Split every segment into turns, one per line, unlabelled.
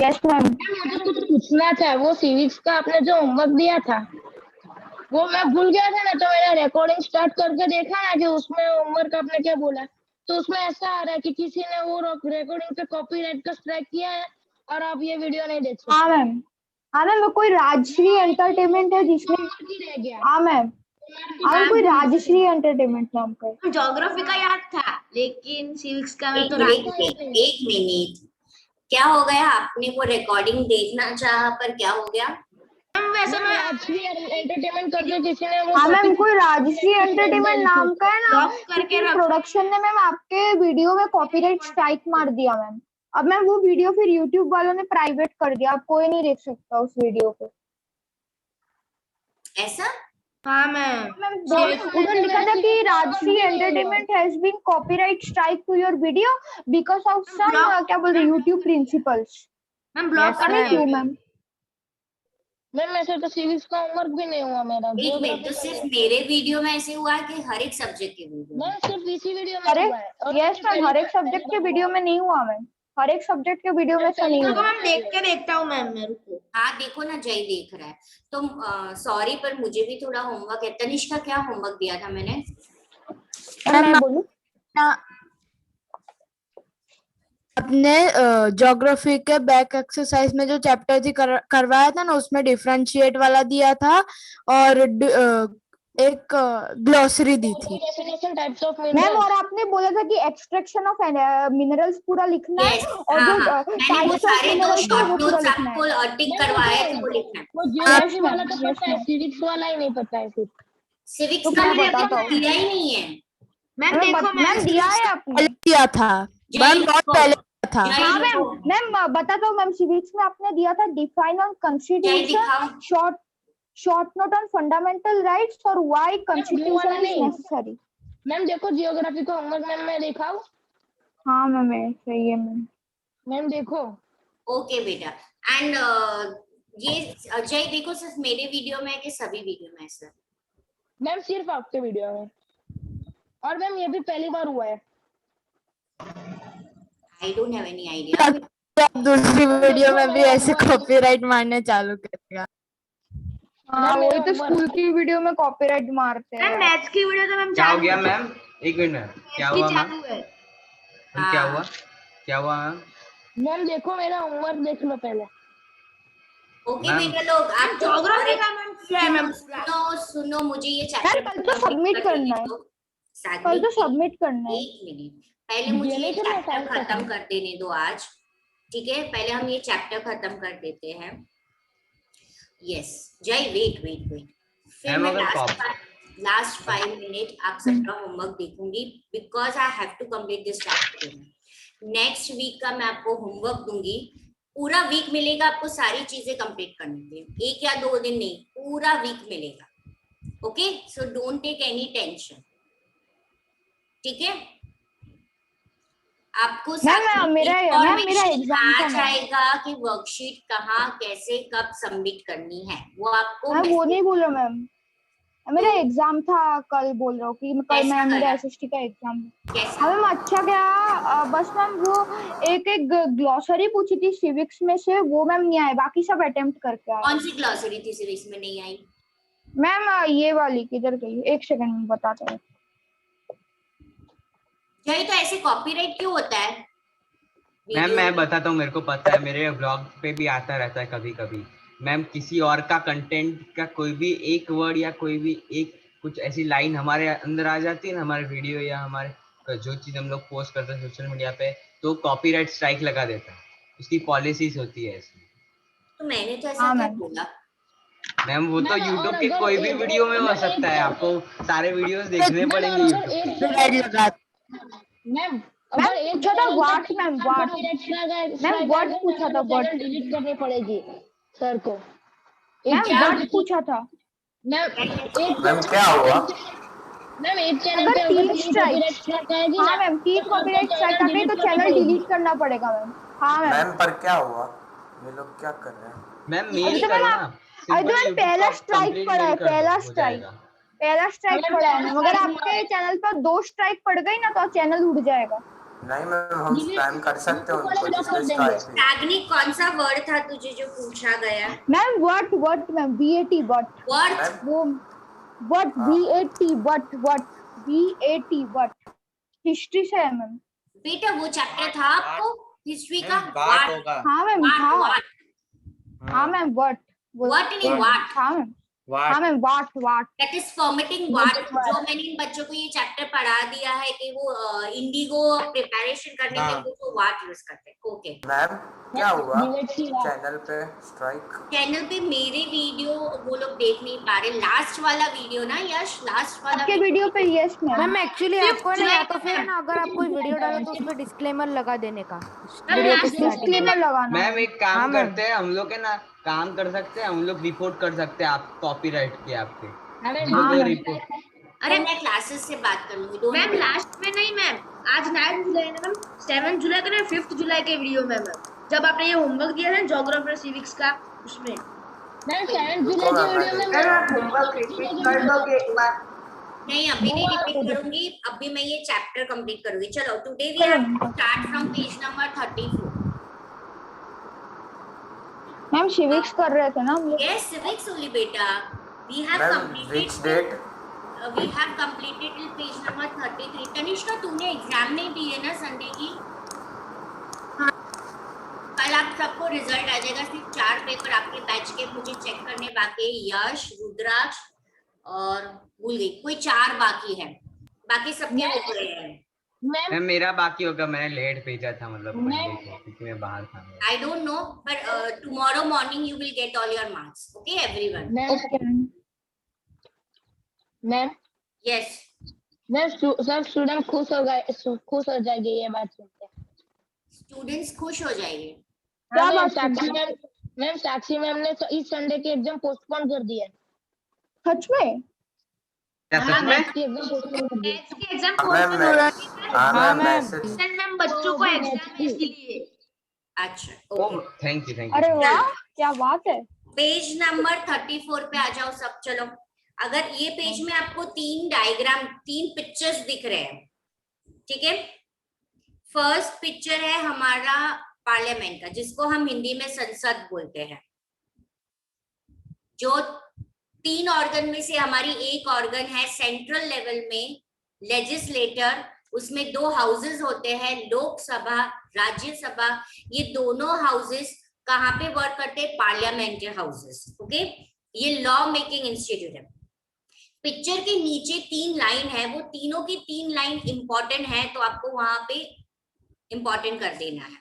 Yes ma'am.
मुझे कुछ पूछना था, वो सिविक्स का आपने जो होमवर्क दिया था वो मैं भूल गया था ना, तो मैंने रिकॉर्डिंग स्टार्ट करके देखा ना कि उसमें होमवर्क आपने क्या बोला, तो उसमें ऐसा आ रहा है कि किसी ने वो रिकॉर्डिंग पे कॉपीराइट का स्ट्राइक किया है और आप ये वीडियो नहीं देख सकते।
हाँ मैम, हाँ मैम, कोई राजश्री एंटरटेनमेंट है जिसने,
रह गया।
हाँ मैम, हाँ कोई राजश्री एंटरटेनमेंट नाम का।
ज्योग्राफी का याद था लेकिन सिविक्स का मैं तो
एक मिनट, क्या हो गया? आपने वो रिकॉर्डिंग देखना चाहा पर क्या हो गया?
वैसे मैं
राजश्री एंटरटेनमेंट करके किसी ने वो
हाँ मैम, कोई राजश्री एंटरटेनमेंट नाम का है ना,
ब्लॉक करके रख।
प्रोडक्शन ने मैम आपके वीडियो में कॉपीराइट स्ट्राइक मार दिया मैम। अब मैम वो वीडियो फिर यूट्यूब वालों ने प्राइवेट कर दिया, अब कोई नहीं देख सकता उस वीडियो को।
ऐसा?
हाँ मैम,
उधर लिखा था कि Rajshri entertainment has been copyright strike to your video because of some क्या बोल रहे यूट्यूब प्रिंसिपल्स।
मैम ब्लॉक कर
थैंक यू मैम।
मैम ऐसे तो सिविक्स का होमवर्क भी नहीं हुआ मेरा।
एक मिनट, तो सिर्फ मेरे वीडियो में ऐसे हुआ है कि हर एक सब्जेक्ट के वीडियो में?
मैम सिर्फ इसी वीडियो में
अरे
हुआ है।
यस मैम, हर एक सब्जेक्ट के वीडियो में नहीं हुआ मैम, हर एक सब्जेक्ट के वीडियो में ऐसा नहीं हुआ।
मैम देख के देखता हूँ मैम मेरे को।
हाँ देखो ना, जय देख रहा है तो सॉरी पर मुझे भी थोड़ा होमवर्क है। तनिष्का क्या होमवर्क दिया था मैंने?
मैं बोलूं?
अपने ज्योग्राफी के बैक एक्सरसाइज में जो चैप्टर थी करवाया था ना, उसमें डिफरेंशिएट वाला दिया था और एक ग्लोसरी दी थी
मैम। और आपने बोला था कि एक्सट्रैक्शन ऑफ मिनरल्स पूरा लिखना है और जो
मैंने वो सारे दो शॉर्ट नोट्स आपको टिक करवाए थे, वो लिखना है।
वो ज्योग्राफी वाला तो पता है, सिविक्स वाला ही नहीं पता है।
सिविक्स का मैंने आपको दिया ही नहीं है।
मैम देखो
मैम दिया है आपने,
दिया था मैम, बहुत पहले था।
हाँ मैम बताता हूँ मैम। सिविक्स में आपने दिया था define on constitution, short note on fundamental rights और why constitution is necessary.
Ma'am देखो जियोग्राफी का होमवर्क मैम मैं दिखाऊं?
हाँ मैम सही है मैम।
मैम देखो।
ओके बेटा। एंड ये अजय देखो, सिर्फ मेरे वीडियो में है कि सभी वीडियो में है सर?
मैम सिर्फ आपके वीडियो में, और मैम ये भी पहली बार हुआ है।
I don't have any idea.
दूसरी वीडियो में भी ऐसे कॉपीराइट मारने चालू करेगा।
हाँ वही तो, स्कूल की वीडियो में कॉपीराइट मारते हैं।
मैम मैथ्स की वीडियो तो मैम
क्या हो गया मैम? एक मिनट, क्या हुआ मैम? क्या हुआ? क्या हुआ मैम?
मैम देखो मेरा होमवर्क देख लो पहले।
ओके बेटा लोग, आप
ज्योग्राफी का मैम क्या है मैम?
सुनो मुझे ये चैप्टर
कल तो सबमिट करना है, कल तो सबमिट करना है।
एक मिनट, पहले मुझे ये चैप्टर खत्म कर देने दो आज, ठीक है? पहले हम ये चैप्टर खत्म कर देते हैं। यस जय, वेट वेट वेट, फिर मैं लास्ट 5 मिनट आप सबका होमवर्क देखूंगी because I have to complete this chapter. Next week का मैं आपको होमवर्क दूंगी, पूरा वीक मिलेगा आपको सारी चीजें कंप्लीट करने के लिए, 1 या 2 दिन नहीं, पूरा वीक मिलेगा। Okay, so don't take any tension, ठीक है? आपको
मेरा एग्जाम
आ जाएगा कि वर्कशीट कहाँ कैसे कब सबमिट करनी है, वो आपको
मैं वो नहीं बोल रहा मैम, मेरा एग्जाम था कल, बोल रहा हूँ कि कल मैं मेरा एसएसटी का एग्जाम है। हाँ मैम अच्छा गया, बस मैम वो एक ग्लॉसरी पूछी थी सिविक्स में से, वो मैम नहीं आए, बाकी सब अटेम्प्ट करके आए।
कौन सी ग्लॉसरी थी सिविक्स में नहीं आई
मैम? ये वाली किधर गई, एक सेकंड में बताता हूँ।
तो ऐसे कॉपीराइट क्यों होता है
मैम? मैं बताता हूँ, मेरे को पता है, मेरे ब्लॉग पे भी आता रहता है कभी कभी। मैम किसी और का कंटेंट का कोई भी एक वर्ड या कोई भी एक कुछ ऐसी लाइन हमारे अंदर आ जाती है ना, हमारे वीडियो या हमारे जो चीज हम लोग पोस्ट करते हैं सोशल मीडिया पे, तो कॉपीराइट स्ट्राइक लगा देता है, उसकी पॉलिसीज होती है ऐसी।
तो मैंने तो ऐसा क्या बोला
मैम? वो तो यूट्यूब के कोई भी वीडियो में हो सकता है, आपको सारे वीडियोस देखने पड़ेंगे यूट्यूब।
मैम
अगर एक पूछा था what, ma'am what, ma'am what पूछा था, व्हाट
डिलीट करनी पड़ेगी सर को।
मैम व्हाट पूछा था
मैम
क्या हुआ?
मैम एक चैनल पे
अगर 3 स्ट्राइक, हाँ मैम 3 कॉपीराइट स्ट्राइक आते हैं तो चैनल डिलीट करना पड़ेगा मैम। हाँ मैम
पर क्या हुआ? ये लोग क्या कर रहे हैं?
मैम मेल करो ना,
मैम पहला स्ट्राइक पड़ा है, पहला स्ट्राइक पड़ा है मैम। अगर आपके चैनल पर 2 स्ट्राइक पड़ गई ना तो चैनल उड़ जाएगा।
नहीं मैम, हम स्पैम कर सकते हैं उनको, जिससे स्ट्राइक भी।
रागनी, कौन सा वर्ड था तुझे जो पूछा गया?
Ma'am what ma'am, BAT what,
worth.
वो व्हाट, BAT व्हाट हिस्ट्री से है मैम।
बेटा वो चैप्टर था आपको हिस्ट्री का?
वाट होगा।
हाँ मैम, हाँ मैम, व्हाट
नहीं वाट।
हाँ मैम,
वाट।
हाँ ma'am, what
that is formatting what. जो मैंने इन बच्चों को ये चैप्टर पढ़ा दिया है कि वो इंडिगो प्रिपरेशन करने के लिए वो वाट यूज करते हैं। ओके
मैम क्या हुआ
Delete किया।
चैनल पे स्ट्राइक?
चैनल पे मेरे वीडियो वो लोग देख नहीं पा रहे। लास्ट वाला वीडियो ना यश, लास्ट वाला
आपके वीडियो पे यस मैम।
मैम एक्चुअली आपको ना या तो फिर ना अगर आप कोई वीडियो डालो तो उसमें डिस्क्लेमर लगा देने का वीडियो के स्टार्टिंग में।
डिस्क्लेमर लगाना।
मैम एक
हाँ,
काम
मैम।
करते हैं हम लोग, है ना, काम कर सकते हैं हम लोग, रिपोर्ट कर सकते हैं आप कॉपीराइट के आपके। हम
हाँ,
लोग
मैम।
रिपोर्ट।
अरे मैं क्लासेस से बात कर लूंगी।
मैम लास्ट में नहीं मैम, आज 9 जुलाई है ना मैम, 7 जुलाई का ना 5 जुलाई के वीडियो में मैम, जब आपने ये होमवर्क दिया था ज्योग्राफी और सिविक्स का, उसमें
मैम 7 जुलाई के वीडियो में
नहीं अभी नहीं रिपीट करूंगी, अभी मैं ये चैप्टर कंप्लीट करूंगी। चलो today we have to start from page number 34।
Ma'am civics कर रहे थे ना हम लोग।
यस सिविक्स ओनली बेटा। We have
ma'am which date?
Completed till page number 33। Tanishka तूने एग्जाम नहीं दी है ना संडे की? कल आप सबको रिजल्ट आ जाएगा। सिर्फ 4 पेपर आपके बैच के मुझे चेक करने बाकी है। यश, रुद्राक्ष और भूल गई कोई 4 बाकी है, बाकी सबके हो गए हैं।
मैम
मैम मेरा बाकी होगा, मैंने लेट भेजा था मतलब मंडे को क्योंकि मैं बाहर था।
I don't know, but tomorrow morning you will get all your marks. Okay, everyone.
Ma'am
Yes.
सब स्टूडेंट खुश हो जाएंगे ये बात सुनकर।
Students खुश हो जाएंगे।
क्या
मैम
बात
मैम साक्षी मैम ने इस संडे की एग्जाम पोस्टपोन कर दिया है।
सच में?
क्या सच में?
इसकी एग्जाम पोस्टपोन कर दी है।
मैथ्स की exam
ma'am
postpone
ma'am message
ma'am बच्चों को एग्जाम है इसलिए।
अच्छा
ओ
okay.
थैंक यू
अरे वाह क्या बात है।
पेज नंबर 34 पे आ जाओ सब। चलो अगर ये पेज में आपको 3 डायग्राम 3 पिक्चर्स दिख रहे हैं, ठीक है। फर्स्ट पिक्चर है हमारा पार्लियामेंट का, जिसको हम हिंदी में संसद बोलते हैं। जो 3 ऑर्गन में से हमारी एक ऑर्गन है सेंट्रल लेवल में लेजिस्लेटर। उसमें 2 हाउसेस होते हैं, लोकसभा, राज्यसभा। ये दोनों हाउसेस कहाँ पे वर्क करते हैं? Parliamentary houses. ओके, ये लॉ मेकिंग इंस्टीट्यूट है। पिक्चर के नीचे 3 लाइन है, वो तीनों की 3 लाइन इंपॉर्टेंट है, तो आपको वहां पे इंपॉर्टेंट कर देना है।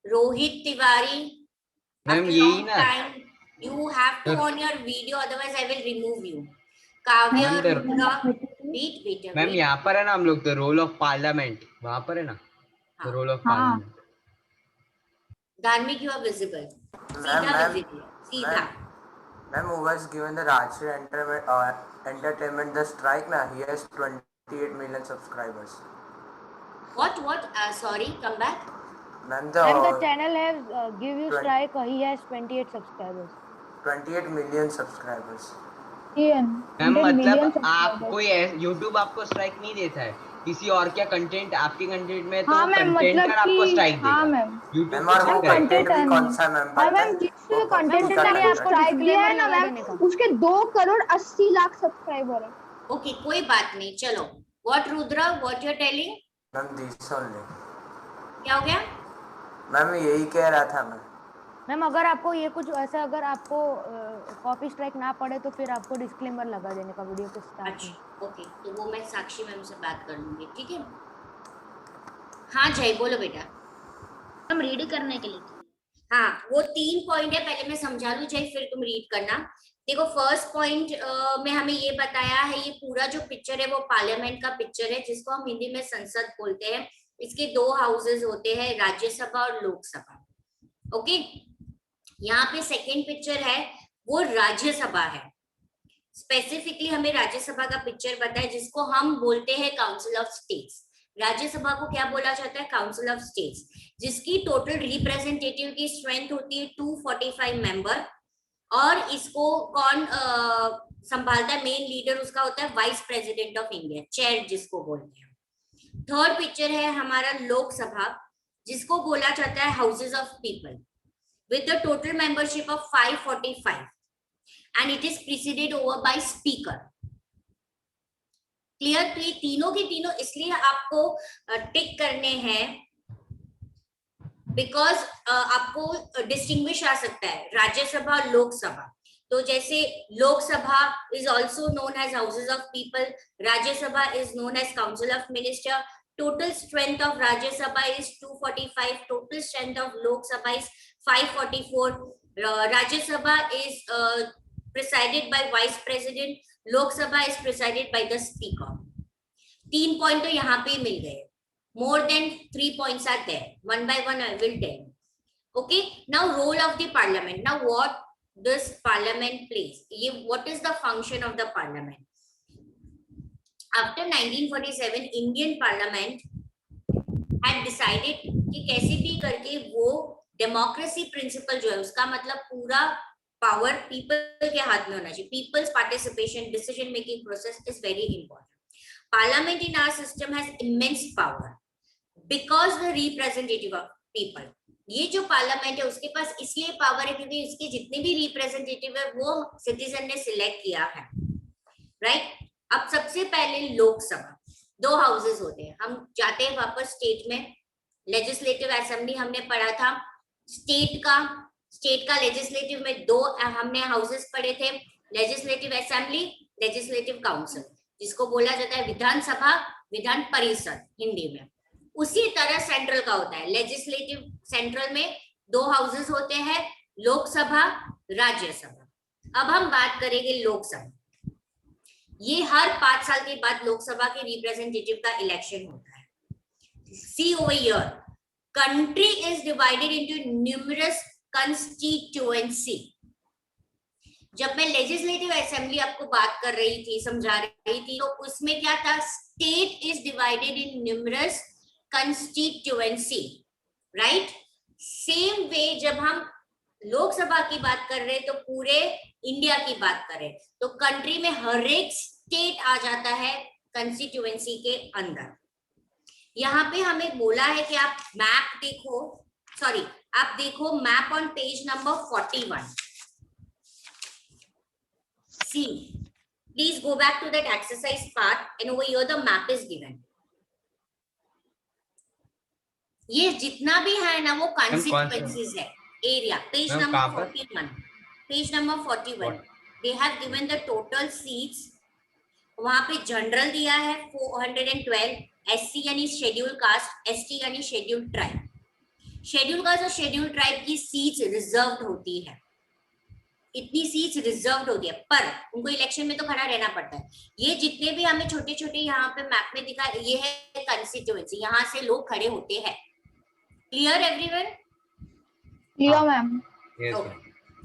रोहित तिवारी,
मैम यही ना?
you have to on your video, otherwise I will remove you. काव्य, रुद्रा, wait.
मैम यहाँ पर है ना हम लोग, तो रोल ऑफ पार्लियामेंट वहाँ पर है ना, तो रोल ऑफ पार्लियामेंट।
धार्मिक, you are visible. सीधा।
Ma'am, who was given the Rashtriya Entertainment the strike now? He has 28 million subscribers.
What? Sorry, come back.
Ma'am,
And the channel has give you strike. He has 28 subscribers.
28 million subscribers.
Ma'am मतलब आप कोई YouTube आपको strike नहीं देता है, किसी और क्या कंटेंट आपके कंटेंट में तो कंटेंट पर आपको स्ट्राइक देगा।
हाँ मैम।
मैम और वो कंटेंट भी कौन सा मैम?
और मैम जिस कंटेंट ने आपको स्ट्राइक दिया है ना मैम, उसके 2,80,00,000 सब्सक्राइबर है।
ओके कोई बात नहीं, चलो। What Rudra, what you're telling?
Ma'am this only.
क्या हो गया?
मैम यही कह रहा था मैं।
मैम अगर आपको ये कुछ ऐसा, अगर आपको कॉपी स्ट्राइक ना पड़े तो फिर आपको डिस्क्लेमर लगा देने का वीडियो के स्टार्ट में।
ओके, तो वो मैं साक्षी मैम से बात कर लूंगी, ठीक है। हाँ जय बोलो बेटा।
हम रीड करने के लिए।
हाँ वो 3 पॉइंट है, पहले मैं समझा लूं जय, फिर तुम रीड करना। देखो फर्स्ट पॉइंट में हमें ये बताया है, ये पूरा जो पिक्चर है वो पार्लियामेंट का पिक्चर है, जिसको हम हिंदी में संसद बोलते हैं। इसके 2 हाउसेस होते हैं, राज्यसभा और लोकसभा। ओके, यहाँ पे सेकेंड पिक्चर है वो राज्यसभा है। स्पेसिफिकली हमें राज्यसभा का पिक्चर पता है, जिसको हम बोलते हैं काउंसिल ऑफ स्टेट्स। राज्यसभा को क्या बोला जाता है? काउंसिल ऑफ स्टेट्स, जिसकी टोटल रिप्रेजेंटेटिव की स्ट्रेंथ होती है 245 मेंबर और इसको कौन संभालता है? मेन लीडर उसका होता है vice president of India, chair जिसको बोलते हैं। थर्ड पिक्चर है हमारा लोकसभा, जिसको बोला जाता है houses of people, with the total membership of 545 and it is presided over by speaker. Clear? तो ये तीनों के तीनों इसलिए आपको टिक करने हैं बिकॉज आपको डिस्टिंग्विश आ सकता है राज्यसभा और लोकसभा। तो जैसे Lok Sabha is also known as houses of people, Rajya Sabha is known as council of minister, total strength of Rajya Sabha is 245, total strength of Lok Sabha is 544. Rajya Sabha is presided by Vice President, Lok Sabha is presided by the Speaker. 3 point तो यहाँ पे मिल गए, more than 3 points are there. One by one I will tell. Okay, now role of the Parliament. Now what this Parliament plays? What is the function of the Parliament? After 1947 Indian parliament had decided कि कैसे भी करके वो democracy principal जो है उसका मतलब पूरा पावर पीपल के हाथ में होना चाहिए। People's participation, decision making process is very important. Parliament in our system has immense power because the representative of people. ये जो पार्लियामेंट है उसके पास इसलिए पावर है क्योंकि उसके जितने भी रिप्रेजेंटेटिव है वो सिटीजन ने सिलेक्ट किया है, राइट? अब सबसे पहले लोकसभा, 2 हाउसेस होते हैं। हम जाते हैं वापस स्टेट में, लेजिस्लेटिव असेंबली हमने पढ़ा था, स्टेट का लेजिस्लेटिव में 2 हमने हाउसेस पढ़े थे, लेजिस्लेटिव असेंबली, लेजिस्लेटिव काउंसिल, जिसको बोला जाता है विधानसभा, विधान परिषद हिंदी में। उसी तरह सेंट्रल का होता है, लेजिस्लेटिव सेंट्रल में 2 हाउसेस होते हैं, लोकसभा, राज्यसभा। अब हम बात करेंगे लोकसभा। ये हर 5 साल के बाद लोकसभा के रिप्रेजेंटेटिव का इलेक्शन होता है। See over here, country is divided into numerous constituency. जब मैं लेजिस्लेटिव असेंबली आपको बात कर रही थी, समझा रही थी, तो उसमें क्या था? State is divided in numerous constituency, right? Same way जब हम लोकसभा की बात कर रहे हैं तो पूरे इंडिया की बात करें तो कंट्री में हर एक स्टेट आ जाता है कंस्टिट्यूएंसी के अंदर। यहाँ पे हमें बोला है कि आप मैप देखो, सॉरी आप देखो map on page number 41। See, please go back to that exercise part and over here the map is given. ये जितना भी है ना वो कंस्टिट्यूएंसीज है, area. Page number 41, page number 41 they have given the total seats। वहां पे general दिया है 412, एससी यानी शेड्यूल कास्ट, एसटी यानी शेड्यूल ट्राइब। शेड्यूल कास्ट और शेड्यूल ट्राइब की सीट्स रिजर्व्ड होती है, इतनी सीट्स रिजर्व्ड होती है, पर उनको इलेक्शन में तो खड़ा रहना पड़ता है। ये जितने भी हमें छोटे छोटे यहाँ पे मैप में दिखा, ये है कंस्टिट्यूएंसी, यहाँ से लोग खड़े होते हैं। Clear everyone?
Clear ma'am.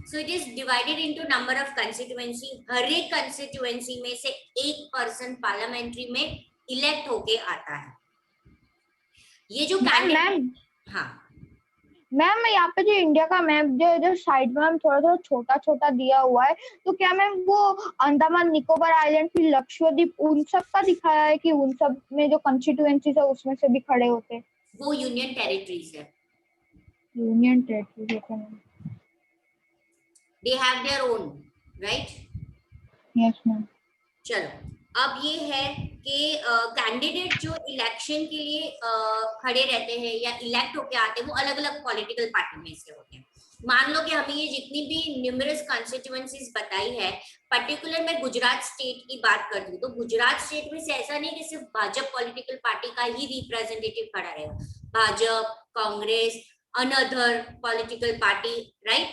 So it is divided into number of constituency। हर एक कंस्टिट्यूएंसी में से एक पर्सन पार्लियामेंट्री में इलेक्ट होके आता है। ये जो कैंडिडेट, हाँ
मैम यहाँ पे जो इंडिया का मैप जो साइड में हम थोड़ा छोटा छोटा दिया हुआ है, तो क्या मैम वो अंडमान निकोबार आइलैंड फिर लक्षद्वीप उन सब का दिखाया है कि उन सब में जो कंस्टिट्यूएंसीज है उसमें से भी खड़े होते हैं?
वो यूनियन टेरिटरीज है।
यूनियन टेरिटरीज है ma'am.
They have their own, right?
Yes ma'am.
चलो, अब ये है कि कैंडिडेट जो इलेक्शन के लिए खड़े रहते हैं या इलेक्ट होके आते हैं वो अलग अलग पॉलिटिकल पार्टी में से होते हैं। मान लो कि हमें ये जितनी भी न्यूमरस कॉन्स्टिट्यूएंसीज बताई है, पर्टिकुलर मैं गुजरात स्टेट की बात करती हूँ, तो गुजरात स्टेट में से ऐसा नहीं कि सिर्फ भाजपा पॉलिटिकल पार्टी का ही रिप्रेजेंटेटिव खड़ा रहेगा, Bhajpa, Congress, another political party, right?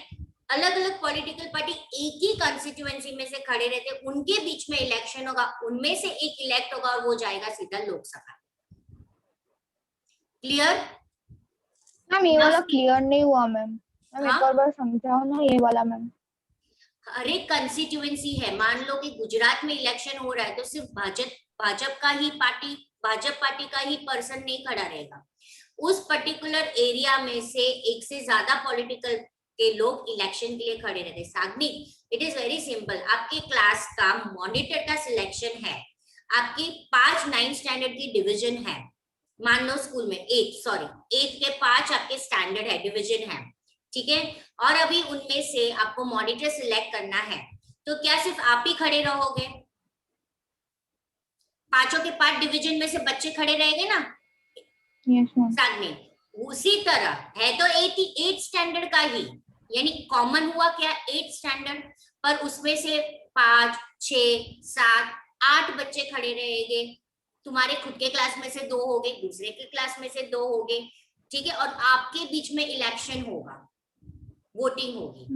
अलग अलग पॉलिटिकल पार्टी एक ही कंस्टिट्यूएंसी में से खड़े रहते हैं, उनके बीच में इलेक्शन होगा, उनमें से एक इलेक्ट होगा और वो जाएगा सीधा लोकसभा। क्लियर?
मैम ये वाला क्लियर नहीं हुआ मैम, एक और बार समझाओ ना ये वाला मैम।
हर एक कंस्टिट्यूएंसी है, मान लो कि गुजरात में इलेक्शन हो रहा है तो सिर्फ भाजपा का ही पार्टी का ही पर्सन नहीं खड़ा रहेगा, उस पर्टिकुलर एरिया में से एक से ज्यादा पॉलिटिकल के लोग इलेक्शन के लिए खड़े रहते हैं। Sagnik, it is very simple, आपके क्लास का मॉनिटर का सिलेक्शन है, आपकी 5 9 स्टैंडर्ड की डिवीजन है, मान लो स्कूल में 8 के 5 आपके स्टैंडर्ड है, डिवीजन है, ठीक है, और अभी उनमें से आपको मॉनिटर सिलेक्ट करना है, तो क्या सिर्फ आप ही खड़े रहोगे? पांचों के 5 डिवीजन में से बच्चे खड़े रहेंगे ना?
Yes ma'am.
साग्निक, उसी तरह है तो 8 स्टैंडर्ड का ही, यानी कॉमन हुआ क्या 8 स्टैंडर्ड, पर उसमें से 5 6 7 8 बच्चे खड़े रहेंगे, तुम्हारे खुद के क्लास में से 2 होंगे, दूसरे के क्लास में से 2 होंगे, ठीक है, और आपके बीच में इलेक्शन होगा, वोटिंग होगी।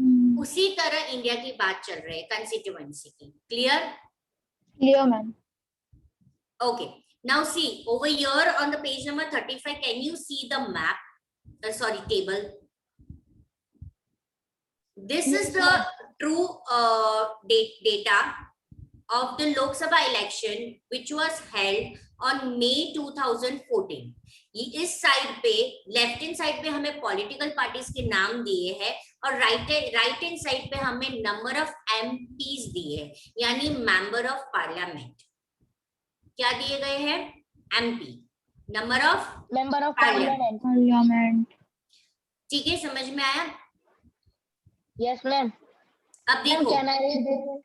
उसी तरह इंडिया की बात चल रही है कंस्टिट्यूएंसी की। Clear?
Clear ma'am.
Okay, now see over here on the page number 35, can you see the map? Sorry, table. This is the true data of the Lok Sabha election which was held on May 2014. ये इस side पे left hand side पे हमें political parties के नाम दिए हैं और राइट हैंड साइड पे हमें नंबर ऑफ एमपीज दिए हैं, यानी मेंबर ऑफ पार्लियामेंट। क्या दिए गए हैं? MP, number of
member of
parliament.
Parliament.
ठीक है, समझ में आया?
Yes ma'am.
अब देखो,
क्या नाम है?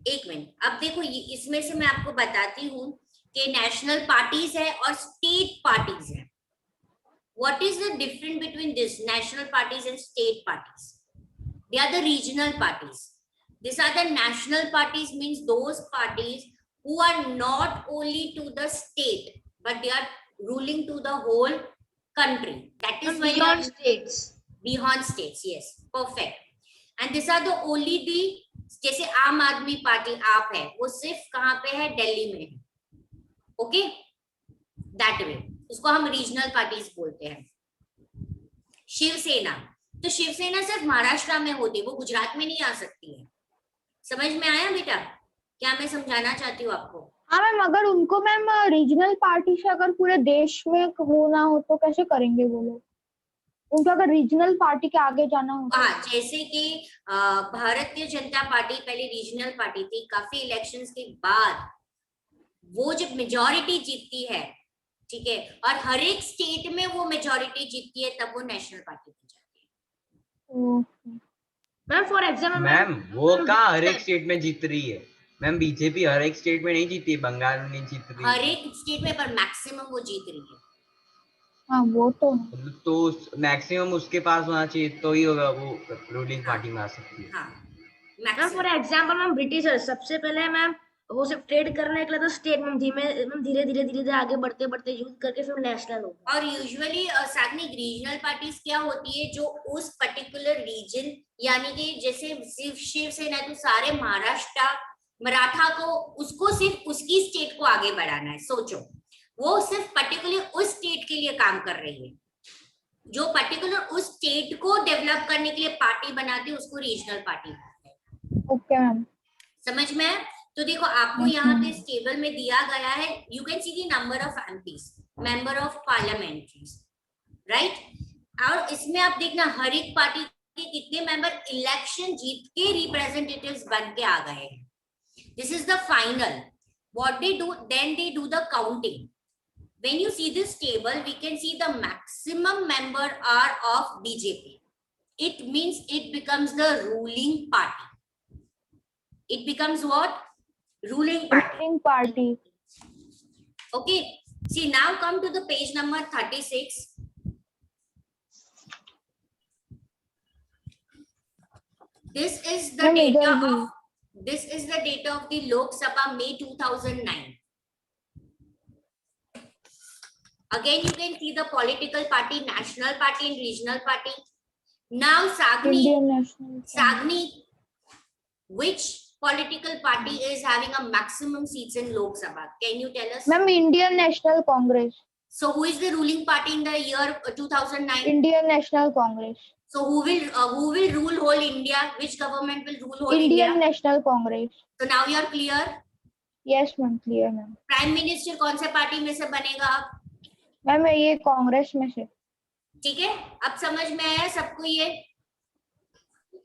एक मिनट, अब देखो इसमें से मैं आपको बताती हूँ कि नेशनल पार्टीज है और स्टेट पार्टीज है। What is the difference between this national parties and state parties? They are the regional parties, this are the national parties means those parties who are not only to the state but they are ruling to the whole country. That is why
beyond states.
Beyond states, yes, perfect. And these are the only the, जैसे आम आदमी party आप है, वो सिर्फ कहाँ पे है? दिल्ली में है। ओके, दैट वे उसको हम रीजनल पार्टीज बोलते हैं। शिवसेना, तो शिवसेना सिर्फ महाराष्ट्र में होती है, वो गुजरात में नहीं आ सकती है। समझ में आया बेटा? क्या मैं समझाना चाहती हूँ आपको?
हाँ मैम, अगर उनको मैम रीजनल पार्टी से अगर पूरे देश में होना हो तो कैसे करेंगे वो लोग? उनको अगर रीजनल पार्टी के आगे जाना हो?
हाँ, जैसे कि भारतीय जनता पार्टी पहले रीजनल पार्टी थी, काफी इलेक्शंस के बाद वो जब मेजॉरिटी जीतती है, ठीक है, और हर एक स्टेट में वो मेजॉरिटी जीतती है, तब वो नेशनल पार्टी बन जाती है।
मैम फॉर एग्जाम्पल
मैम वो कहाँ हर एक स्टेट में जीत रही है? मैम बीजेपी हर एक स्टेट में नहीं जीती है, बंगाल में नहीं जीत रही है।
हर एक स्टेट में, पर मैक्सिमम वो जीत रही है।
हाँ वो तो
मैक्सिमम उसके पास होना चाहिए तो ही होगा, वो रूलिंग पार्टी में आ सकती है।
हाँ,
ma'am for example ma'am britisher सबसे पहले मैम वो सिर्फ ट्रेड करने के लिए तो स्टेट में धीरे धीरे आगे बढ़ते बढ़ते यूज करके फिर नेशनल हो।
और यूजुअली साग्निक रीजनल पार्टीज क्या होती है, जो उस पर्टिकुलर रीजन, यानी कि जैसे शिवसेना तो सारे महाराष्ट्र मराठा को, उसको सिर्फ उसकी स्टेट को आगे बढ़ाना है। सोचो, वो सिर्फ पर्टिकुलर उस स्टेट के लिए काम कर रही है, जो पर्टिकुलर उस स्टेट को डेवलप करने के लिए पार्टी बनाती है, उसको रीजनल पार्टी कहते हैं।
ओके मैम,
समझ में? तो देखो आपको यहाँ पे इस टेबल में दिया गया है, you can see the number of MPs, member of parliamentaries, right. और इसमें आप देखना हर एक पार्टी के कितने मेंबर इलेक्शन जीत के रिप्रेजेंटेटिव्स बन के आ गए हैं। This is the final. What they do, then they do the counting. When you see this table, we can see the maximum member are of BJP. It means it becomes the ruling party. It becomes what? Ruling party.
ruling party.
Okay. See, now come to the page number 36. This is the data of. This is the data of the Lok Sabha May 2009. Again, you can see the political party, national party and regional party. Now, Sagni, which political party is having a maximum seats in Lok Sabha? Can you tell us?
Ma'am, Indian National Congress.
So, who is the ruling party in the year 2009?
Indian National Congress.
So, who will rule whole India? Which government will rule whole India?
Indian National Congress.
So, now you are clear?
Yes, ma'am, clear, ma'am.
Prime Minister कौन से party में से बनेगा?
Ma'am ये कांग्रेस में से।
ठीक है, अब समझ में आया सबको ये?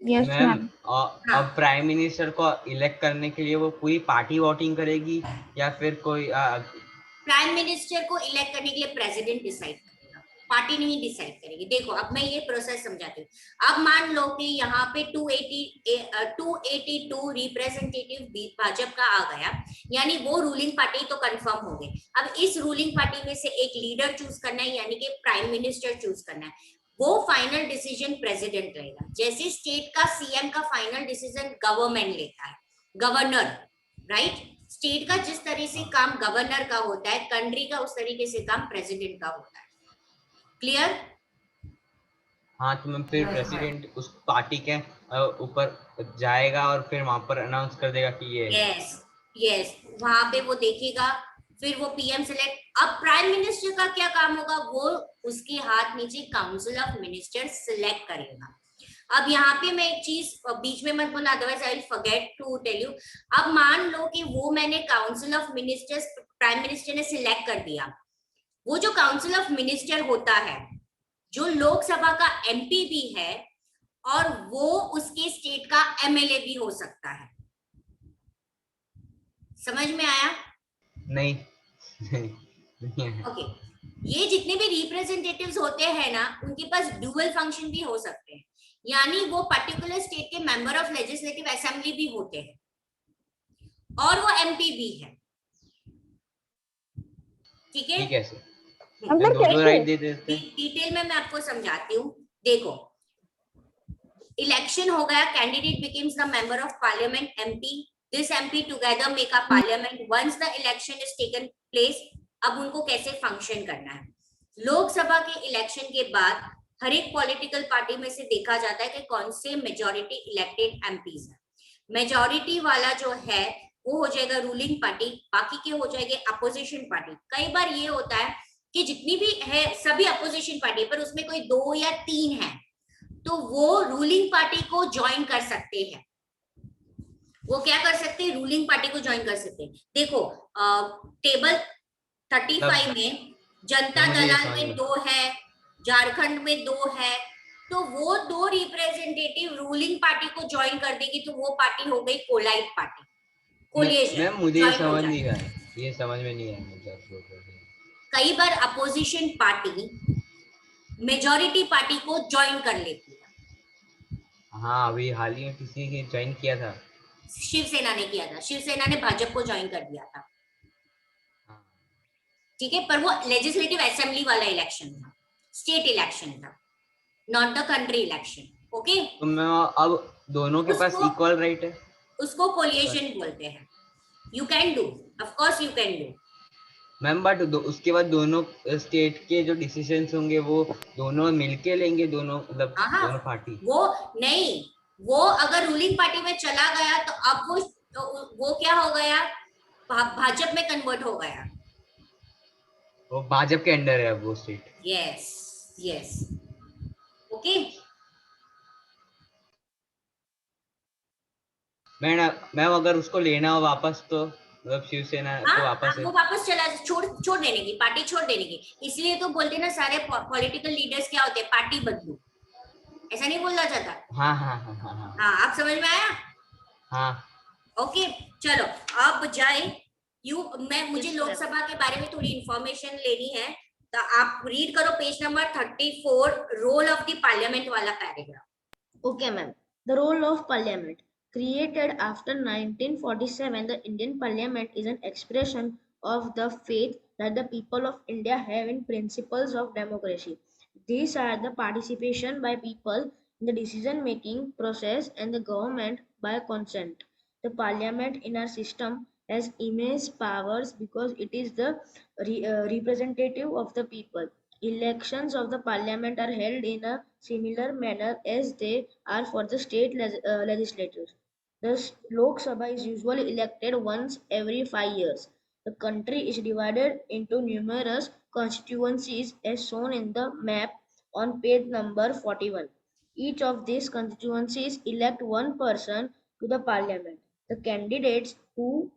Yes
ma'am
ma'am.
अब प्राइम मिनिस्टर को इलेक्ट करने के लिए वो पूरी पार्टी वोटिंग करेगी या फिर कोई
प्राइम मिनिस्टर को इलेक्ट करने के लिए प्रेसिडेंट डिसाइड करेगा, पार्टी नहीं डिसाइड करेगी। देखो अब मैं ये प्रोसेस समझाती हूँ। अब मान लो कि यहाँ पे 282 रिप्रेजेंटेटिव भाजपा का आ गया, यानी वो रूलिंग पार्टी तो कंफर्म हो गई। अब इस रूलिंग पार्टी में से एक लीडर चूज करना है, यानी कि प्राइम मिनिस्टर चूज करना है। वो फाइनल डिसीजन प्रेसिडेंट रहेगा, जैसे स्टेट का सीएम का फाइनल डिसीजन गवर्नमेंट लेता है, गवर्नर, राइट? स्टेट का जिस तरह से काम गवर्नर का होता है, कंट्री का उस तरीके से काम प्रेसिडेंट का होता है। क्लियर?
हाँ, तो मैम फिर प्रेसिडेंट उस पार्टी के ऊपर जाएगा और फिर वहां पर अनाउंस कर देगा कि ये
यस, वहां पे वो देखेगा, फिर वो पीएम सिलेक्ट। अब प्राइम मिनिस्टर का क्या काम होगा? वो उसके हाथ नीचे काउंसिल ऑफ मिनिस्टर सिलेक्ट करेगा। अब यहाँ पे मैं एक चीज बीच में मत बोलना, otherwise I will forget to tell you. अब मान लो कि वो मैंने council of ministers prime minister ने सिलेक्ट कर दिया। वो जो काउंसिल ऑफ मिनिस्टर होता है, जो लोकसभा का एमपी भी है और वो उसके स्टेट का एमएलए भी हो सकता है। समझ में आया?
नहीं नहीं है।
ओके, ये जितने भी रिप्रेजेंटेटिव्स होते हैं ना, उनके पास डुअल फंक्शन भी हो सकते हैं, यानी वो पर्टिकुलर स्टेट के मेंबर ऑफ लेजिस्लेटिव असेंबली भी होते हैं और वो एमपी भी है। ठीक है?
ठीक है सर,
अंदर
दो राइट
कैसे?
दे देते हैं।
डिटेल में मैं आपको समझाती हूँ। देखो, इलेक्शन हो गया, candidate becomes the member of parliament MP, this MP together make a parliament once the election is taken place. अब उनको कैसे फंक्शन करना है? लोकसभा के इलेक्शन के बाद हर एक पॉलिटिकल पार्टी में से देखा जाता है कि कौन से मेजॉरिटी इलेक्टेड एमपीज है। मेजॉरिटी वाला जो है वो हो जाएगा रूलिंग पार्टी, बाकी के हो जाएंगे अपोजिशन पार्टी। कई बार ये होता है कि जितनी भी है सभी अपोजिशन पार्टी, पर उसमें कोई 2 या 3 है, तो वो रूलिंग पार्टी को ज्वाइन कर सकते हैं। वो क्या कर सकते हैं? रूलिंग पार्टी को ज्वाइन कर सकते हैं। देखो टेबल 35 में जनता दल में 2 है, झारखंड में 2 है, तो वो 2 रिप्रेजेंटेटिव रूलिंग पार्टी को ज्वाइन कर देगी, तो वो पार्टी हो गई कोलाइट पार्टी, कोलिएशन।
मैम मुझे ये समझ नहीं आया, ये समझ में नहीं आया मुझे आप लोग बोल रहे हैं।
कई बार अपोजिशन पार्टी मेजॉरिटी पार्टी को ज्वाइन कर लेती है।
हाँ, अभी हाल ही में किसी ने ज्वाइन किया था।
शिवसेना ने किया था, शिवसेना ने भाजपा को ज्वाइन कर दिया था।
हाँ।
ठीक है, पर वो लेजिस्लेटिव असेंबली वाला इलेक्शन था, स्टेट इलेक्शन था, not the country election. Okay,
तो मैं अब दोनों के पास इक्वल राइट है?
उसको कोलिएशन बोलते हैं। You can do, of course you can do
ma'am, but उसके बाद दोनों स्टेट के जो डिसीजंस होंगे वो दोनों मिलके लेंगे, दोनों मतलब दोनों पार्टी।
वो नहीं, वो अगर रूलिंग पार्टी में चला गया तो अब वो क्या हो गया? भाजपा में कन्वर्ट हो गया।
वो भाजपा के अंडर है अब वो state.
Yes yes, okay.
Ma'am अगर उसको लेना हो वापस तो मतलब शिवसेना को वापस
वो वापस चला छोड़ देने की, पार्टी छोड़ देने की। इसलिए तो बोलते ना सारे पॉलिटिकल लीडर्स क्या होते हैं, पार्टी बदलू, ऐसा नहीं बोलना चाहता।
हाँ हाँ हाँ हाँ हाँ
हाँ, आप समझ में आया?
हाँ।
ओके, चलो अब जाए। मुझे लोकसभा के बारे में थोड़ी इंफॉर्मेशन लेनी है, तो आप रीड करो page number 34, role of the parliament वाला paragraph.
Okay, ma'am. The role of Parliament. Created after 1947, the Indian Parliament is an expression of the faith that the people of India have in principles of democracy. These are the participation by people in the decision-making process and the government by consent. The Parliament in our system has immense powers because it is the representative of the people. Elections of the Parliament are held in a similar manner as they are for the state legislatures. The Lok Sabha is usually elected once every 5 years. The country is divided into numerous constituencies as shown in the map on page number 41. Each of these constituencies elect one person to the parliament. The candidates who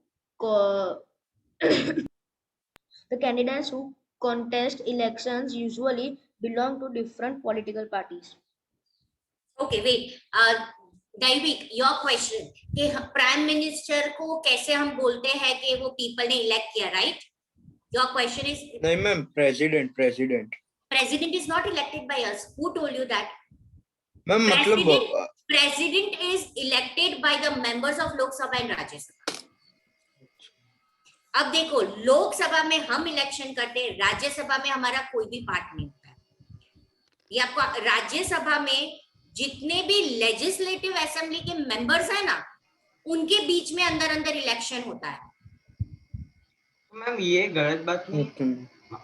the candidates who contest elections usually belong to different political parties.
Okay, wait. दैविक, your question कि prime minister को कैसे हम बोलते हैं कि वो people ने इलेक्ट किया, राइट? योर क्वेश्चन इज
नहीं ma'am, president
president is not elected by us. Who told you that?
Ma'am मतलब
President is elected by the members of Lok Sabha and Rajya Sabha. अब देखो, लोकसभा में हम election करते हैं, राज्यसभा में हमारा कोई भी पार्ट नहीं होता है। ये आपको राज्यसभा में जितने भी लेजिस्लेटिव असेंबली के मेंबर्स हैं ना, उनके बीच में अंदर अंदर इलेक्शन होता है।
मैम ये गलत बात नहीं,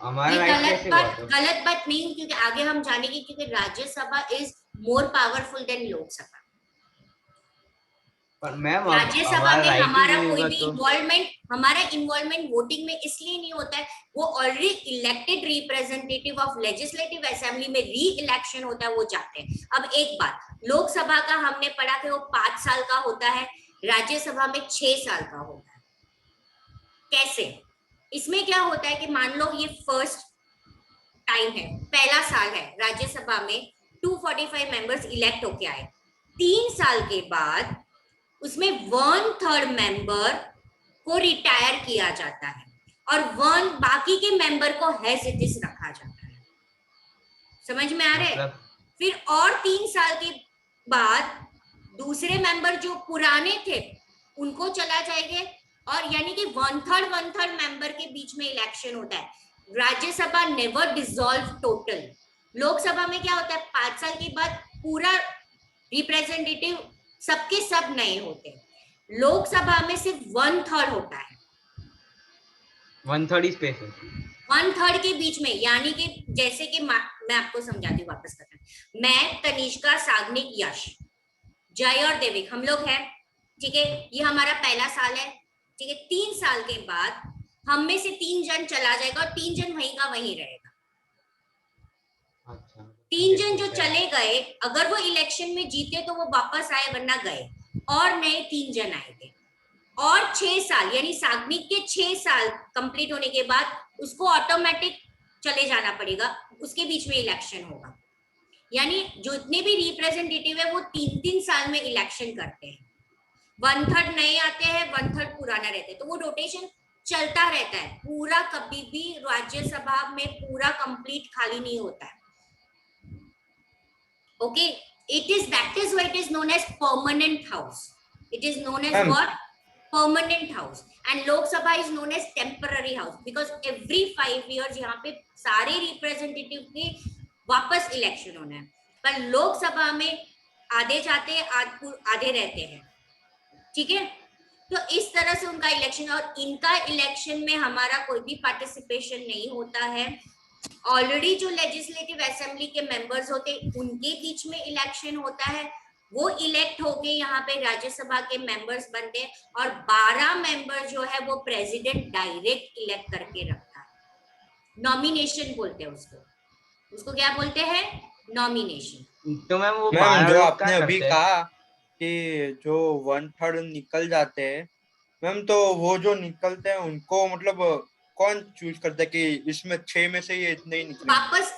हमारा
ये
राइट कैसे हुआ था?
गलत बात नहीं, क्योंकि आगे हम जानेंगे, क्योंकि Rajya Sabha is more powerful than Lok Sabha.
पर मैम
राज्यसभा में हमारा कोई भी
तो
हमारा इन्वॉल्वमेंट वोटिंग में इसलिए नहीं होता है, वो already elected representative of legislative assembly में री इलेक्शन होता है, वो जाते हैं। अब एक बात, लोकसभा का हमने पढ़ा कि वो 5 साल का होता है, राज्यसभा में 6 साल का होता है। कैसे? इसमें क्या होता है कि मान लो ये फर्स्ट टाइम है, पहला साल है, राज्यसभा में 245 मेंबर्स इलेक्ट होके आए। 3 साल के बाद उसमें 1/3 मेंबर को रिटायर किया जाता है और बाकी के मेंबर को एज इट इज रखा जाता है। समझ में आ रहा है? फिर और 3 साल के बाद दूसरे मेंबर जो पुराने थे उनको चला जाएंगे, और यानी कि 1/3 मेंबर के बीच में इलेक्शन होता है। Rajya Sabha never dissolve total. Lok Sabha में क्या होता है, 5 साल के बाद पूरा रिप्रेजेंटेटिव सबके सब नए होते हैं। लोकसभा में सिर्फ 1/3 होता है,
1/3 स्पेस है,
1/3 के बीच में। यानी कि जैसे कि मैं आपको समझाती हूँ वापस करना। मैं, तनिष्का, साग्निक, यश, जय और देविक, हम लोग हैं, ठीक है? ये हमारा पहला साल है, ठीक है? 3 साल के बाद हम में से 3 जन चला जाएगा और 3 जन वहीं का वहीं रहेगा।
अच्छा,
3 जन जो चले गए, अगर वो इलेक्शन में जीते तो वो वापस आए, वरना गए, और नए 3 जन आएंगे। और 6 साल यानी साग्निक के 6 साल कंप्लीट होने के बाद उसको ऑटोमेटिक चले जाना पड़ेगा, उसके बीच में इलेक्शन होगा। यानी जो इतने भी रिप्रेजेंटेटिव है वो 3-3 साल में इलेक्शन करते हैं। 1/3 नए आते हैं, 1/3 पुराना रहते हैं, तो वो रोटेशन चलता रहता है। पूरा कभी भी राज्यसभा में पूरा कंप्लीट खाली नहीं होता है। Okay, that is why it is known as permanent house. It is known as what? Permanent house. And Lok Sabha is known as temporary house because every 5 years यहाँ पे सारे रिप्रेजेंटेटिव के वापस इलेक्शन होना है। पर लोक सभा में आधे जाते हैं, आधे रहते हैं, ठीक है? तो इस तरह से उनका इलेक्शन, और इनका इलेक्शन में हमारा कोई भी पार्टिसिपेशन नहीं होता है। ऑलरेडी जो लेजिस्लेटिव असेंबली के मेंबर्स होते हैं उनके बीच में इलेक्शन होता है, वो इलेक्ट होके यहाँ पे राज्यसभा के मेंबर्स बनते हैं, और 12 मेंबर जो है वो प्रेसिडेंट डायरेक्ट इलेक्ट करके रखता है। नॉमिनेशन बोलते हैं उसको क्या बोलते हैं? नॉमिनेशन।
तो मैम वो
मैम जो आपने अभी कहा कि जो 1/3 निकल जाते हैं मैम, तो वो जो निकलते हैं उनको मतलब कौन चूज करता है कि इसमें 6 में से ये इतने ही निकले?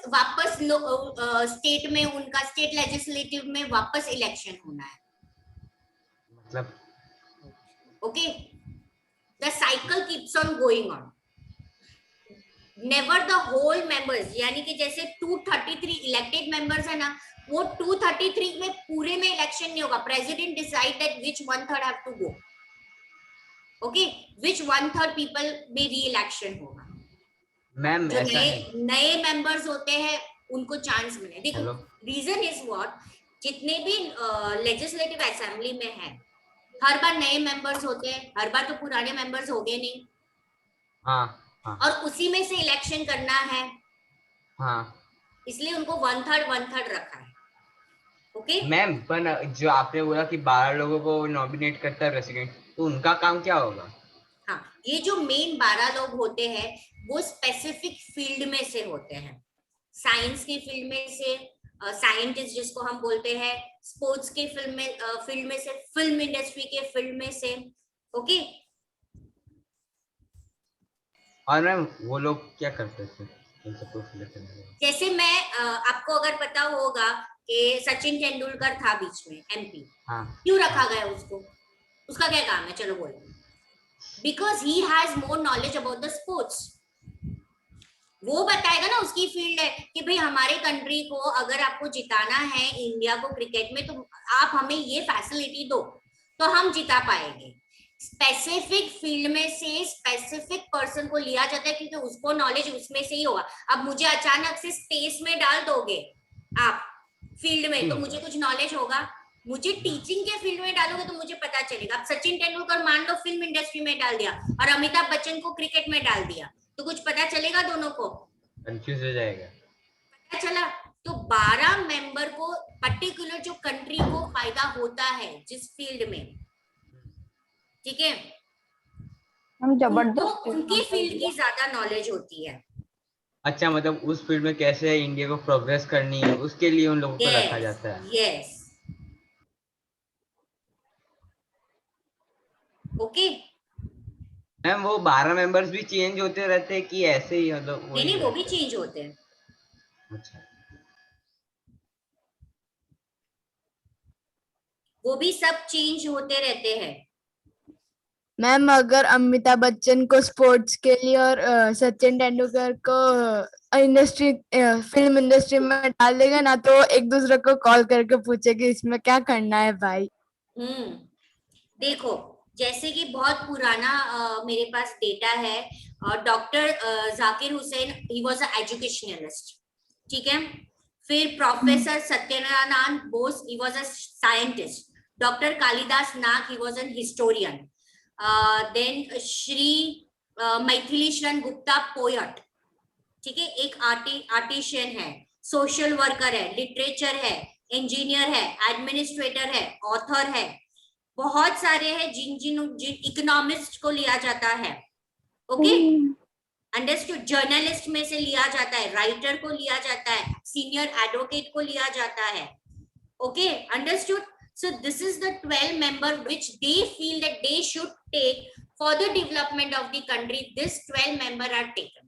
वापस स्टेट में, उनका स्टेट लेजिस्लेटिव में वापस इलेक्शन होना है,
मतलब
okay? The cycle keeps on going on, never the whole members. यानी कि जैसे 233 इलेक्टेड मेंबर्स है ना, वो 233 में पूरे में इलेक्शन नहीं होगा। President decide that which 1/3 have to go, okay? Which 1/3 people में री इलेक्शन होगा।
मैम
जो
ऐसा
नए मेंबर्स होते हैं उनको चांस मिले। देखो रीजन इज व्हाट, जितने भी लेजिस्लेटिव असेंबली में है हर बार नए मेंबर्स होते हैं, हर बार तो पुराने मेंबर्स हो गए नहीं।
हाँ।
और उसी में से इलेक्शन करना है,
हाँ,
इसलिए उनको 1/3 रखा है, ओके?
मैम पर जो आपने बोला कि 12 लोगों को नॉमिनेट करता है प्रेसिडेंट, तो उनका काम क्या होगा?
हाँ, ये जो मेन 12 लोग होते हैं वो स्पेसिफिक फील्ड में से होते हैं। साइंस की फील्ड में से साइंटिस्ट जिसको हम बोलते हैं, स्पोर्ट्स के फील्ड में से, फिल्म इंडस्ट्री के फील्ड में से, ओके?
और मैम वो लोग क्या करते थे इन सबको सिलेक्ट करने में?
जैसे मैं आपको अगर पता होगा कि सचिन तेंदुलकर था बीच में एमपी,
हाँ
क्यों रखा गया उसको? उसका क्या काम है? चलो बोलो। Because he has more knowledge about the sports. वो बताएगा ना, उसकी फील्ड है कि भाई हमारे कंट्री को अगर आपको जिताना है इंडिया को क्रिकेट में, तो आप हमें ये फैसिलिटी दो तो हम जिता पाएंगे। स्पेसिफिक फील्ड में से स्पेसिफिक पर्सन को लिया जाता है क्योंकि उसको नॉलेज उसमें से ही होगा। अब मुझे अचानक से स्पेस में डाल दोगे आप फील्ड में, तो मुझे कुछ नॉलेज होगा? मुझे टीचिंग के फील्ड में डालोगे तो मुझे पता चलेगा। अब सचिन तेंदुलकर मान लो फिल्म इंडस्ट्री में डाल दिया और अमिताभ बच्चन को क्रिकेट में डाल दिया, तो कुछ पता चलेगा? दोनों को
कंफ्यूज हो जाएगा।
पता चला? तो 12 मेंबर को पर्टिकुलर जो कंट्री को फायदा होता है जिस फील्ड में, ठीक है,
हम जबरदस्त
उनकी फील्ड की ज्यादा नॉलेज होती है।
अच्छा, मतलब उस फील्ड में कैसे इंडिया को प्रोग्रेस करनी है उसके लिए उन लोगों को रखा जाता है।
Yes, okay.
मैम वो 12 मेंबर्स भी चेंज होते रहते हैं कि ऐसे ही, मतलब
नहीं, वो भी चेंज होते हैं।
अच्छा,
वो भी सब चेंज होते रहते हैं।
मैम अगर अमिताभ बच्चन को स्पोर्ट्स के लिए और सचिन तेंदुलकर को इंडस्ट्री फिल्म इंडस्ट्री में डाल देगा ना, तो एक दूसरे को कॉल करके पूछेगी इसमें क्या करना है भाई।
देखो, जैसे कि बहुत पुराना मेरे पास डेटा है, doctor Zakir Hussain, he was a educationalist, ठीक है। फिर professor Satyanarayan Bose, he was a scientist. Doctor Kalidas Nag, he was an historian. Then Shri Maithili Sharan Gupta, poet, ठीक है, एक आर्टिशियन है, सोशल वर्कर है, लिटरेचर है, इंजीनियर है, एडमिनिस्ट्रेटर है, ऑथर है, बहुत सारे हैं जिन इकोनॉमिस्ट को लिया जाता है। Okay, understood. जर्नलिस्ट में से लिया जाता है, राइटर को लिया जाता है, सीनियर एडवोकेट को लिया जाता है। Okay, understood. So this is the 12 member which they feel that they should take for the development of the country. This 12 member are taken.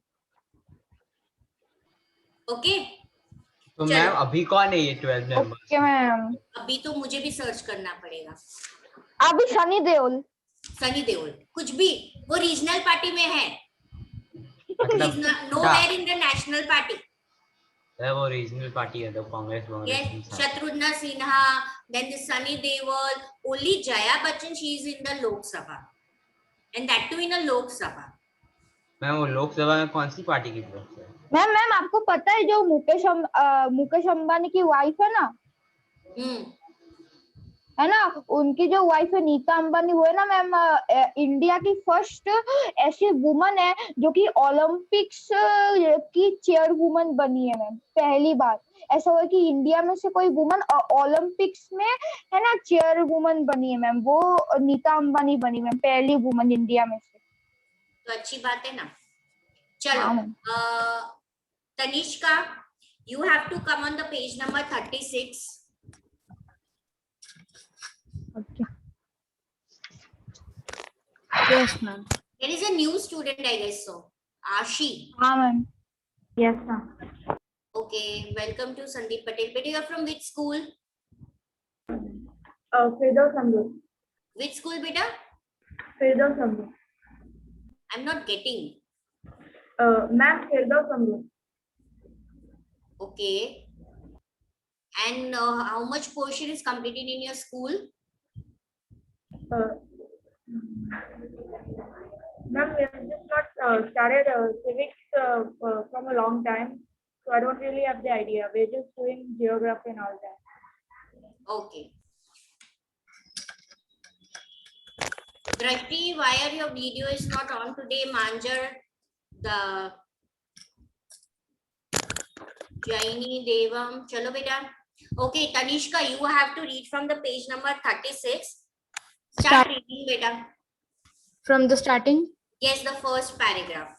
Okay.
तो मैम अभी कौन है ये 12 मेंबर्स?
ओके मैम,
अभी तो मुझे भी सर्च करना पड़ेगा।
अभी सनी देओल।
सनी देओल कुछ भी, वो रीजनल पार्टी में है,
मतलब
nowhere in the national party.
वो रीजनल पार्टी है तो Congress
Yes, Shatrughan Sinha, then the Sunny Deol, only Jaya Bachchan, she is in the Lok Sabha, and that too in a Lok Sabha.
Ma'am वो लोकसभा में कौन सी party की तरफ से?
Ma'am आपको पता है जो मुकेश अंबानी की वाइफ है ना, है ना, उनकी जो वाइफ है नीता अंबानी, वो है ना मैम इंडिया की फर्स्ट ऐसी वुमन है जो कि ओलंपिक्स की चेयर वुमन बनी है मैम। पहली बार ऐसा हुआ कि इंडिया में से कोई वुमन ओलंपिक्स में, है ना, चेयर वुमन बनी है मैम, वो नीता अंबानी बनी मैम, पहली वुमन इंडिया में से।
तो अच्छी बात है ना। चलो, Tanishka, you have to come on the page number 36.
Okay.
Yes ma'am.
There is a new student, I guess so. Ashi.
हाँ ma'am. Yes ma'am.
Okay, welcome to Sandeep Patel. Beta, you are from which school?
Firdaus Amrut.
Which school, beta?
Firdaus Amrut.
I'm not getting.
Ma'am, Firdaus Amrut.
Okay. And how much portion is completed in your school?
Ma'am, we have just not started civics from a long time, so I don't really have the idea. We're just doing geography and all that.
Okay. Drashti, why are your video is not on today? Manjar, the Jaini, Devam. Chalo beta. Okay, Tanishka, you have to read from the page number 36. Start reading, beta.
From the starting.
Yes, the first paragraph.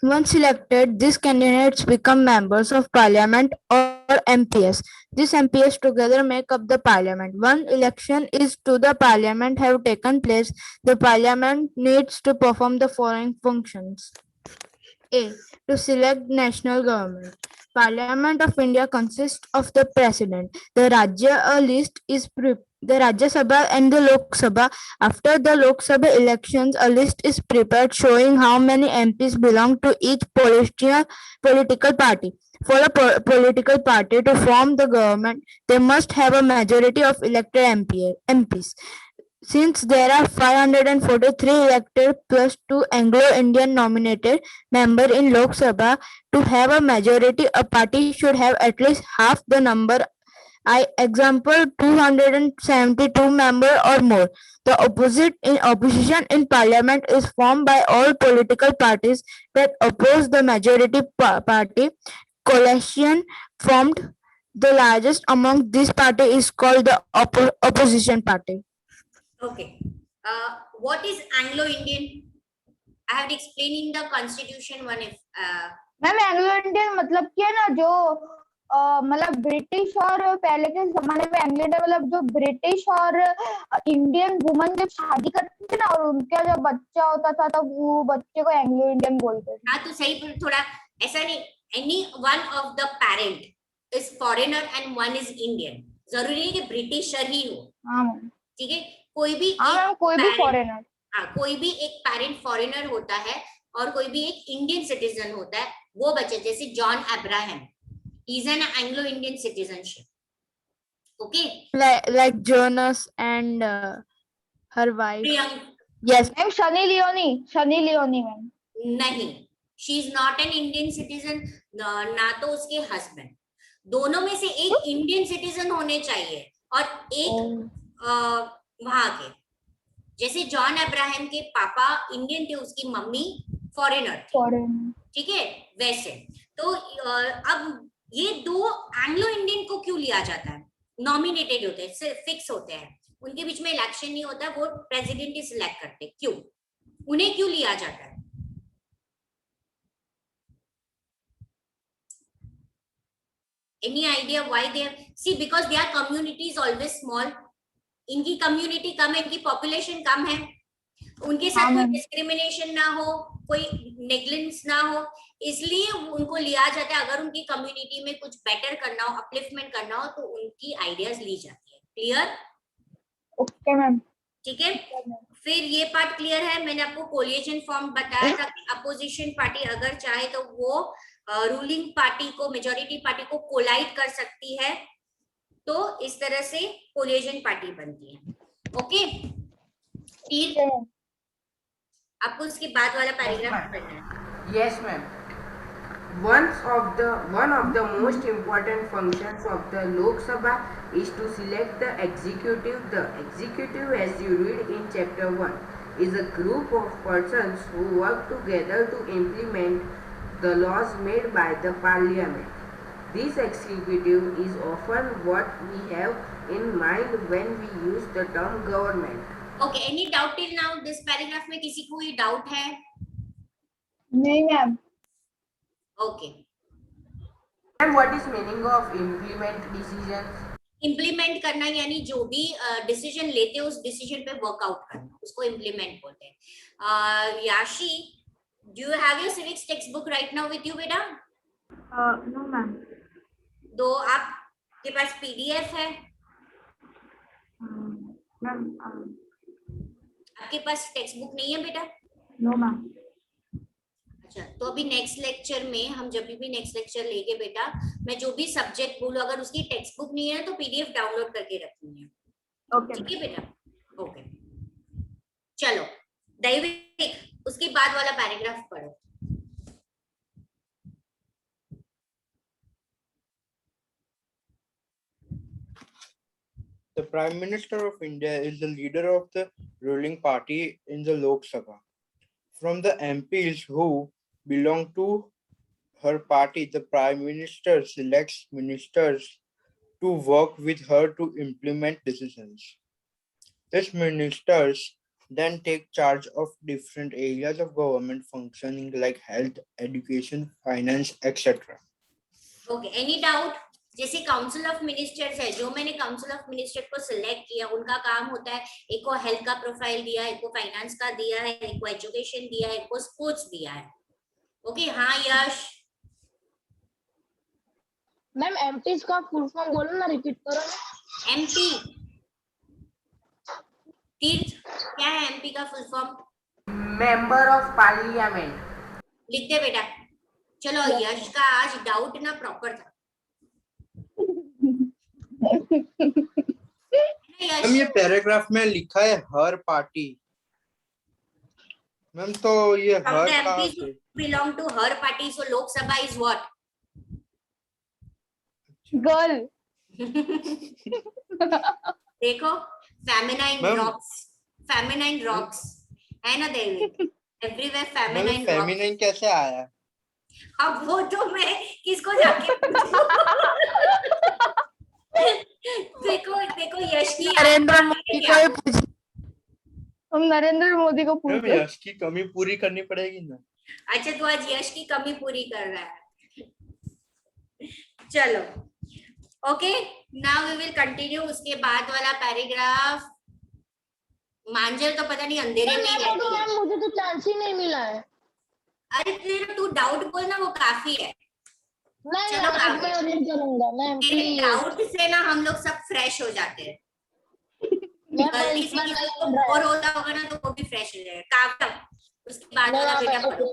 Once elected, these candidates become members of parliament or MPs. These MPs together make up the parliament. One election is to the parliament have taken place. The parliament needs to perform the following functions. A. To select national government. Parliament of India consists of the President. The Rajya Sabha and the Lok Sabha. After the Lok Sabha elections, a list is prepared showing how many MPs belong to each political party. For a political party to form the government, they must have a majority of elected MPs. Since there are 543 elected plus 2 Anglo-Indian nominated members in Lok Sabha, to have a majority, a party should have at least half the number. Example 272 members or more. The opposition in parliament is formed by all political parties that oppose the majority party. Coalition formed the largest among these parties is called the opposition party.
Okay. What is Anglo-Indian? I have explained in the Constitution one. If
ma'am Anglo Indian मतलब क्या है ना, जो मतलब British और पहले के जमाने में एंग्लो इंडियन मतलब जो ब्रिटिश और इंडियन वुमन जब शादी करते थे ना और उनका जब बच्चा होता था तो वो बच्चे को एंग्लो इंडियन बोलते थे।
हाँ तो सही, थोड़ा ऐसा नहीं, any one of the parent is foreigner and one is Indian, जरूरी नहीं कि ब्रिटिशर ही हो।
हाँ
ठीक है, कोई भी
फॉरेनर,
हाँ कोई भी एक पेरेंट फॉरेनर होता है और कोई भी एक इंडियन सिटीजन होता है। वो बच्चे जैसे John Abraham, he is an Anglo-Indian citizenship. Okay.
Like Jonas and her wife.
Priyanka.
Yes.
Ma'am Shani Leone ma'am.
नहीं, she is not an Indian citizen, ना तो उसके हस्बैंड। दोनों में से एक इंडियन सिटीजन होने चाहिए और एक वहां के। जैसे जॉन अब्राहम के पापा इंडियन थे, उसकी मम्मी फॉरेनर थी। ठीक है, वैसे तो अब ये दो एंग्लो इंडियन को क्यों लिया जाता है? नॉमिनेटेड होते हैं, फिक्स होते हैं, उनके बीच में इलेक्शन नहीं होता, वो प्रेसिडेंट ही सिलेक्ट करते। क्यों उन्हें क्यों लिया जाता है? Any idea why they have? See, because their community is always small. इनकी कम्युनिटी कम है, इनकी पॉपुलेशन कम है, उनके साथ कोई डिस्क्रिमिनेशन ना हो, कोई नेग्लिजेंस ना हो, इसलिए उनको लिया जाता है। अगर उनकी कम्युनिटी में कुछ बेटर करना हो, अपलिफ्टमेंट करना हो, तो उनकी आइडियाज ली जाती है। क्लियर?
Okay ma'am.
ठीक है, फिर ये पार्ट क्लियर है। मैंने आपको कोलिएशन फॉर्म बताया था कि अपोजिशन पार्टी अगर चाहे तो वो रूलिंग पार्टी को, मेजॉरिटी पार्टी को कोलाइड कर सकती है, तो इस तरह से कोलिएशन पार्टी बनती है। ओके, ठीक है, आपको उसके बाद वाला पैराग्राफ पढ़ना है।
Yes, ma'am. One of the most important functions of the Lok Sabha is to select the executive. The executive, as you read in chapter 1, is a group of persons who work together to implement the laws made by the parliament. This executive is often what we have in mind when we use the term government.
Okay, any doubt till now? This paragraph में किसी को कोई doubt है?
नहीं ma'am.
Okay.
And what is meaning of implement decisions?
Implement करना यानी जो भी डिसीजन लेते हैं उस डिसीजन पे वर्कआउट करना, उसको इम्प्लीमेंट बोलते हैं। याशी, do you have your civics textbook right now with you बेटा?
No ma'am.
तो आपके पास पीडीएफ है?
मैम
आपके पास टेक्स्ट बुक नहीं है बेटा?
No ma'am.
अच्छा, तो अभी नेक्स्ट लेक्चर में हम जब भी नेक्स्ट लेक्चर लेंगे बेटा, मैं जो भी सब्जेक्ट बोलूं अगर उसकी टेक्स्ट बुक नहीं है तो पीडीएफ डाउनलोड करके रखनी है।
ओके,
ठीक है बेटा? ओके, चलो दैविक उसके बाद वाला पैराग्राफ पढ़ो।
The Prime Minister of India is the leader of the ruling party in the Lok Sabha. From the MPs who belong to her party, the Prime Minister selects ministers to work with her to implement decisions. These ministers then take charge of different areas of government functioning like health, education, finance, etc.
Okay, any doubt? जैसे council of ministers है, जो मैंने council of minister को select किया, उनका काम होता है एक को हेल्थ का प्रोफाइल दिया है, एक को फाइनेंस का दिया है, एक को एजुकेशन दिया है, एक को स्पोर्ट्स दिया है। ओके हाँ यश
मैम एमपीज का फुल फॉर्म बोलो ना, रिपीट करो ना।
एमपी तीर्थ क्या है एमपी का full form?
Member of parliament.
लिख दे बेटा। चलो यश का आज डाउट ना प्रॉपर था।
मैम ये पैराग्राफ में लिखा है हर पार्टी। मैम तो ये हर कहाँ से?
Belong to her party, so Lok Sabha is what?
Girl.
देखो फेमिनाइन
मैम
रॉक्स है ना Devi, everywhere feminine rocks.
Feminine कैसे आया?
अब वो तो मैं किसको जाके देखो देखो यश की
नरेंद्र मोदी को ही पूछ।
हम नरेंद्र मोदी को
मैम
पूछे।
यश की कमी पूरी करनी पड़ेगी ना।
अच्छा तू आज यश की कमी पूरी कर रहा है। चलो okay now we will continue. उसके बाद वाला पैराग्राफ मांजल तो पता नहीं अंधेरे में ही रहती है।
मैम मुझे तो चांस ही नहीं मिला है।
अरे तेरा तू डाउट बोल ना, वो काफी है।
नहीं
चलो
आज मैं रीड करूंगा मैम,
तेरे
प्लीज।
डाउट से ना हम लोग सब फ्रेश हो जाते हैं।
मैम
गलती से किसी को बोर होता होगा ना तो वो भी फ्रेश हो जाएगा। काव्य उसके बाद वाला बेटा पढ़ो।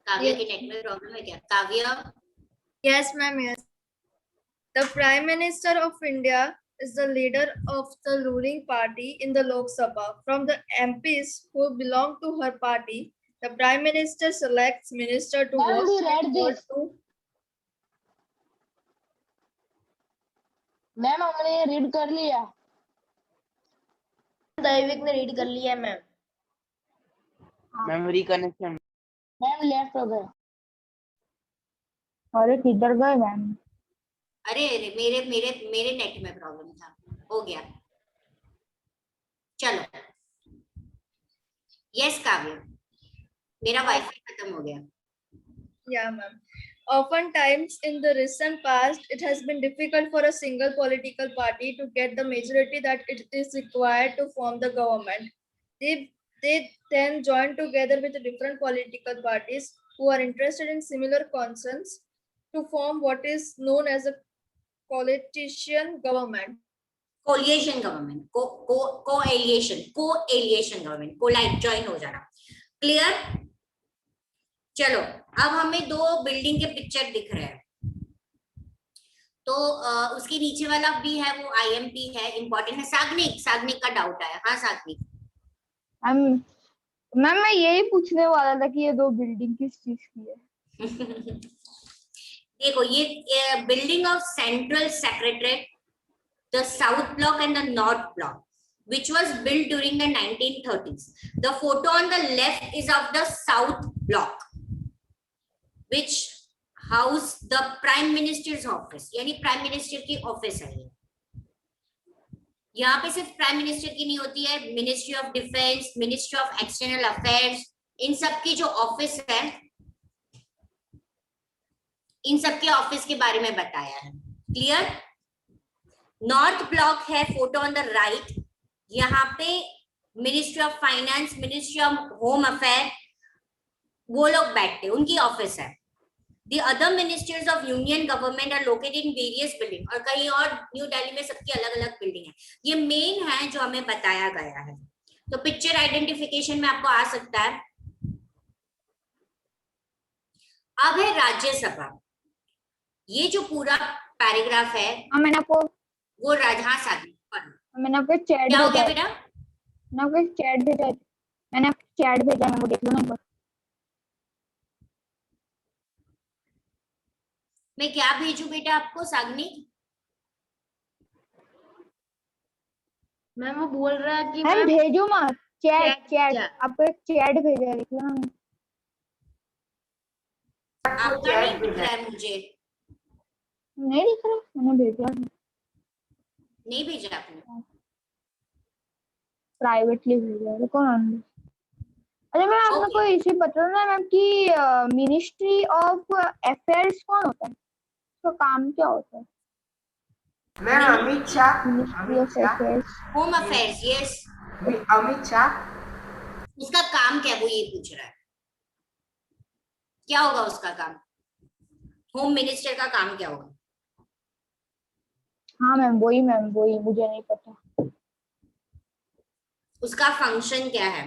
काव्य के नेट में प्रॉब्लम है क्या? काव्य
Yes, ma'am, yes. The Prime Minister of India is the leader of the ruling party in the Lok Sabha. From the MPs who belong to her party, the Prime Minister selects minister to
Ma'am,
work
we read
with
this. Ma'am हमने ये read कर लिया।
दैविक ने read कर लिया है ma'am.
Memory connection.
Ma'am left हो गए।
अरे किधर गए मैम?
अरे अरे मेरे मेरे मेरे नेट में प्रॉब्लम था, हो गया। चलो यस काव्य मेरा वाईफाई खत्म हो गया।
Yeah, ma'am. Oftentimes in the recent past, it has been difficult for a single political party to get the majority that it is required to form the government. They then join together with different political parties who are interested in similar concerns to form what is known as a coalition government.
Coalition government, coalition government, कोलाइट join हो जाना। Clear? चलो अब हमें दो building के picture दिख रहे हैं, तो उसके नीचे वाला भी है वो आईएमपी है, इंपॉर्टेंट है। साग्निक का डाउट आया। हाँ साग्निक।
मैम मैं यही पूछने वाला था कि ये दो बिल्डिंग किस चीज की है।
देखो ये building of central secretariat, the south block and the north block, which was built during the 1930s. The photo on the left is of the south block, which house the prime minister's office, यानी prime minister की office है। यहाँ पे सिर्फ prime minister की नहीं होती है, ministry of defence, ministry of external affairs, इन सब की जो ऑफिस है, इन सब के ऑफिस के बारे में बताया है। क्लियर? नॉर्थ ब्लॉक है फोटो ऑन द राइट, यहाँ पे ministry of finance, ministry of home affair वो लोग बैठते, उनकी ऑफिस है। The other ministers of union government are located in various buildings, और कहीं और न्यू दिल्ली में सबकी अलग अलग बिल्डिंग है। ये मेन है जो हमें बताया गया है। तो पिक्चर आइडेंटिफिकेशन में आपको आ सकता है। अब है राज्यसभा। ये जो पूरा पैराग्राफ है
मैंने आपको
वो राजहां साधी,
मैंने आपको चैट
क्या हो गया
भेजा,
बेटा?
मैंने आपको चैट भेजा, मैंने आपको चैट भेजा है, वो देख लो ना एक बार।
मैं क्या भेजूं बेटा आपको साग्निक?
मैम वो बोल रहा है कि
मैम भेजो मत, चैट
क्या?
आपको एक चैट भेजा है, देख लो ना।
आपका नहीं दिख रहा है मुझे।
नहीं दिख रहा, मैंने भेजा है,
नहीं भेजा आपने?
प्राइवेटली भेजा है, देखो ना। अरे मैम आप मेरे को इसे बता ना मैम कि मिनिस्ट्री ऑफ अफेयर्स कौन होता है, उसका काम क्या होता है?
Ma'am Amit Shah.
Ministry of affairs,
home affairs, yes.
Amit Shah.
उसका काम क्या है, वो ये पूछ रहा है, क्या होगा उसका काम, होम मिनिस्टर का काम क्या होगा?
हाँ मैम वही मुझे नहीं पता।
उसका फंक्शन क्या है?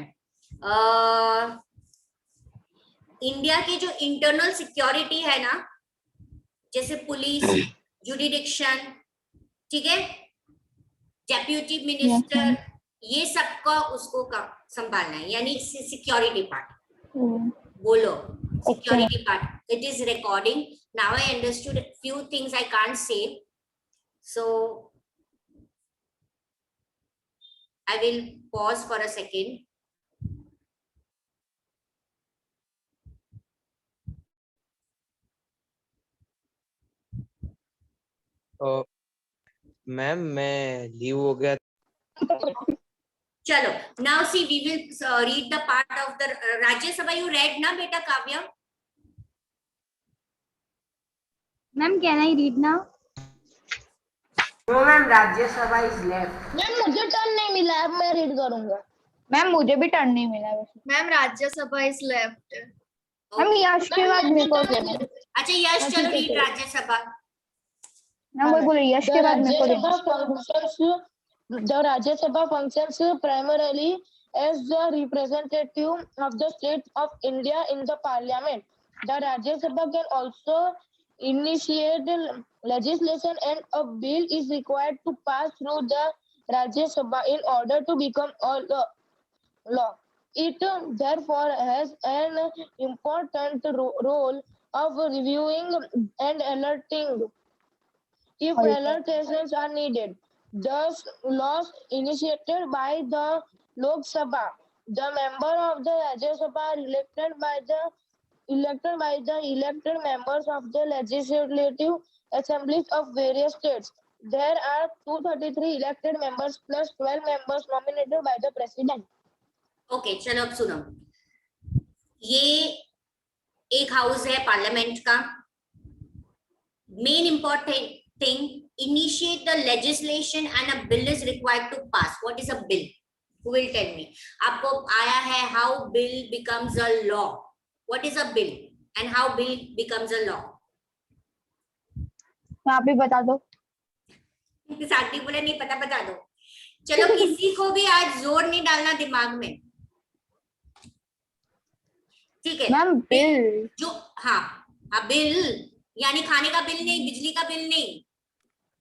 इंडिया की जो इंटरनल सिक्योरिटी है ना, जैसे पुलिस, जुडिडिक्शन, ठीक है, डेप्यूटी मिनिस्टर, ये सबका उसको संभालना है, यानी सिक्योरिटी पार्ट। बोलो security part. It is recording now. I understood few things I can't say, so I will pause for a second.
Ma'am मैं लीव हो गया।
चलो, now see we will read the part of the Rajya Sabha. You read na beta Kavya?
Ma'am, can I read now?
No ma'am, Rajya Sabha is left.
Ma'am मुझे turn नहीं मिला, अब मैं read करूंगा।
Ma'am मुझे भी turn नहीं मिला वैसे।
Ma'am, Rajya Sabha is left.
Ma'am Yash के बाद मेरे को देना।
अच्छा यश, चलो रीड राज्य सभा।
मैम वही बोले यश के बाद मेरे को देना।
The Rajya Sabha functions primarily as the representative of the state of India in the parliament. The Rajya Sabha can also initiate legislation, and a bill is required to pass through the Rajya Sabha in order to become a law. It therefore has an important role of reviewing and alerting if alertations are needed. Thus, laws initiated by the Lok Sabha, the member of the Rajya Sabha are elected by the elected members of the legislative assemblies of various states. There are 233 elected members plus 12 members nominated by the president.
Okay चलो अब सुनो, ये एक house है parliament का। Main important thing, initiate the legislation and a bill is required to pass. What is a bill? Who will tell me? आपको आया है how bill becomes a law. What is a bill and how bill becomes a law?
आप ही बता दो।
साथी बोला नहीं पता, बता दो। चलो किसी को भी आज जोर नहीं डालना दिमाग में, ठीक है?
मैम बिल
जो हाँ बिल यानी खाने का बिल नहीं, बिजली का बिल नहीं।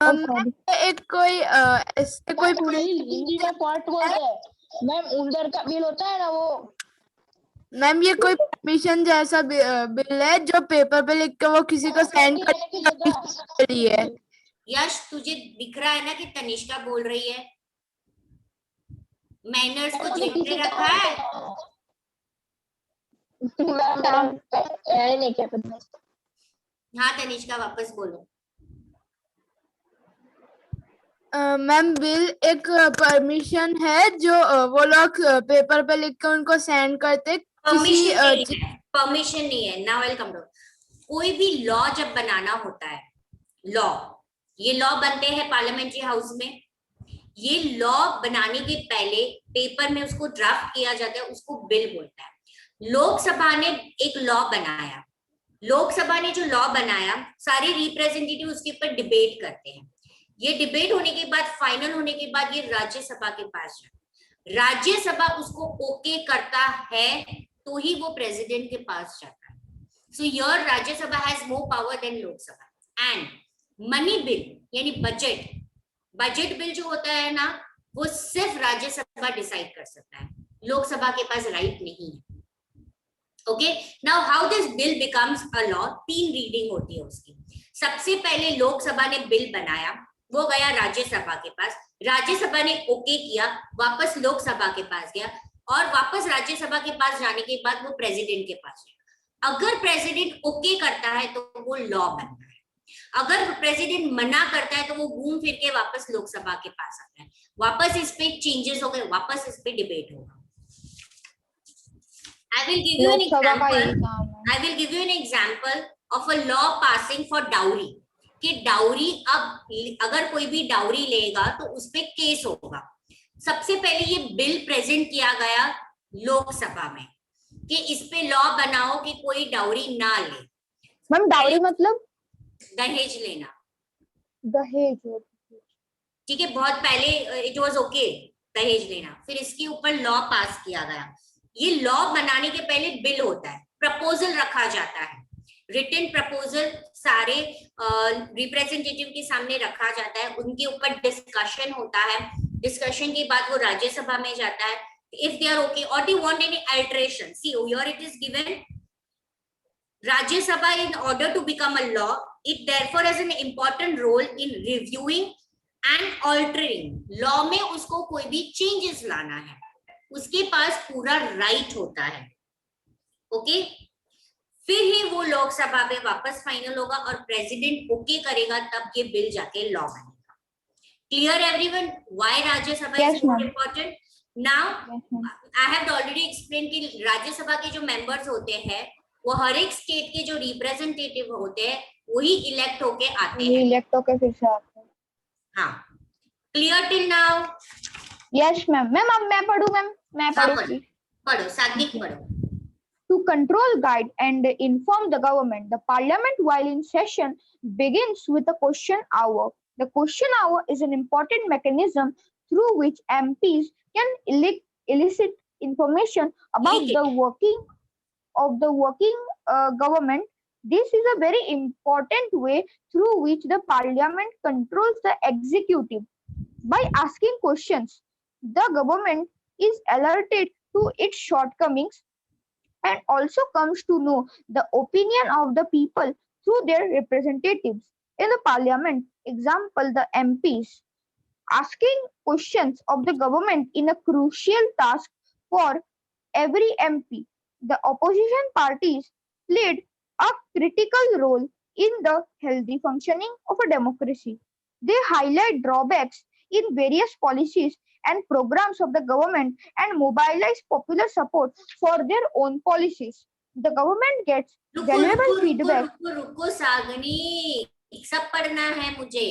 एक कोई ऐसे कोई
हिंदी में पार्ट बोलते हैं मैम, उधर का बिल होता है ना वो।
मैम ये कोई परमिशन जैसा बिल है जो पेपर पे लिख के वो किसी को सेंड करने के लिए है।
यश तुझे दिख रहा है ना कि तनिष्का बोल रही है? मैनर्स को जिम्मे रखा है। हाँ तनिष्का वापस बोलो।
मैम बिल एक परमिशन है जो वो लोग पेपर पे लिख के उनको सेंड करते।
परमिशन नहीं है। नाउ वेलकम टू, कोई भी लॉ जब बनाना होता है, लॉ, ये लॉ बनते हैं पार्लियामेंट्री हाउस में। ये लॉ बनाने के पहले पेपर में उसको ड्राफ्ट किया जाता है, उसको बिल बोलता है। लोकसभा ने एक लॉ बनाया, लोकसभा ने जो लॉ बनाया सारे रिप्रेजेंटेटिव उसके ऊपर डिबेट करते हैं। ये डिबेट होने के बाद, फाइनल होने के बाद ये राज्यसभा के पास जाता है। राज्यसभा उसको ओके करता है तो ही वो प्रेसिडेंट के पास जाता है। So your Rajya Sabha has more power than Lok Sabha. And money bill यानी बजट, बजट बिल जो होता है ना, वो सिर्फ राज्यसभा डिसाइड कर सकता है, लोकसभा के पास राइट नहीं है। Okay, now how this bill becomes a law? 3 reading होती है उसकी। सबसे पहले लोकसभा ने बिल बनाया, वो गया राज्यसभा के पास, राज्यसभा ने ओके किया, वापस लोकसभा के पास गया, और वापस राज्यसभा के पास जाने के बाद वो प्रेसिडेंट के पास गया। अगर प्रेसिडेंट ओके करता है तो वो लॉ बनता है, अगर प्रेसिडेंट मना करता है तो वो घूम फिर के वापस लोकसभा के पास आता है, वापस इस पे चेंजेस हो गए, वापस इस पे डिबेट होगा। I will give you an example of a law passing for dowry. कि डाउरी, अब अगर कोई भी डाउरी लेगा तो उस पे केस होगा। सबसे पहले ये बिल प्रेजेंट किया गया लोकसभा में कि इस पे लॉ बनाओ कि कोई डाउरी ना ले।
मैम डाउरी मतलब
दहेज लेना,
दहेज?
ठीक है, बहुत पहले इट वाज ओके दहेज लेना, फिर इसके ऊपर लॉ पास किया गया। ये लॉ बनाने के पहले बिल होता है, प्रपोजल रखा जाता है, रिटन प्रपोजल सारे रिप्रेजेंटेटिव के सामने रखा जाता है, उनके ऊपर डिस्कशन होता है, डिस्कशन के बाद वो राज्यसभा में जाता है। इफ दे आर ओके और they want any alteration, see here it is given Rajya Sabha in order to become a law, it therefore has an important role in reviewing and altering. Law में उसको कोई भी changes लाना है, उसके पास पूरा right होता है, ओके? फिर ही वो लोकसभा में वापस फाइनल होगा और प्रेसिडेंट ओके करेगा, तब ये बिल जाके लॉ बनेगा। Clear everyone? Why Rajya Sabha is more important? Now I have already explain कि राज्यसभा के जो मेंबर्स होते हैं वो हर एक स्टेट के जो रिप्रेजेंटेटिव होते हैं वही इलेक्ट होके आते हैं,
इलेक्ट होके फिर से आते हैं।
हाँ, clear till now?
Yes ma'am. Ma'am अब मैं पढ़ूं? मैम मैं पढ़ूं?
पढ़ो, सात्विक पढ़ो।
To control, guide, and inform the government, the parliament while in session begins with a question hour. The question hour is an important mechanism through which MPs can elicit information about the working of the government. This is a very important way through which the parliament controls the executive. By asking questions, the government is alerted to its shortcomings and also comes to know the opinion of the people through their representatives in the parliament. Example, the MPs. Asking questions of the government in a crucial task for every MP. The opposition parties played a critical role in the healthy functioning of a democracy. They highlight drawbacks in various policies and programs of the government and mobilize popular support for their own policies. The government gets valuable feedback.
रुको सागनी, सब पढ़ना है मुझे।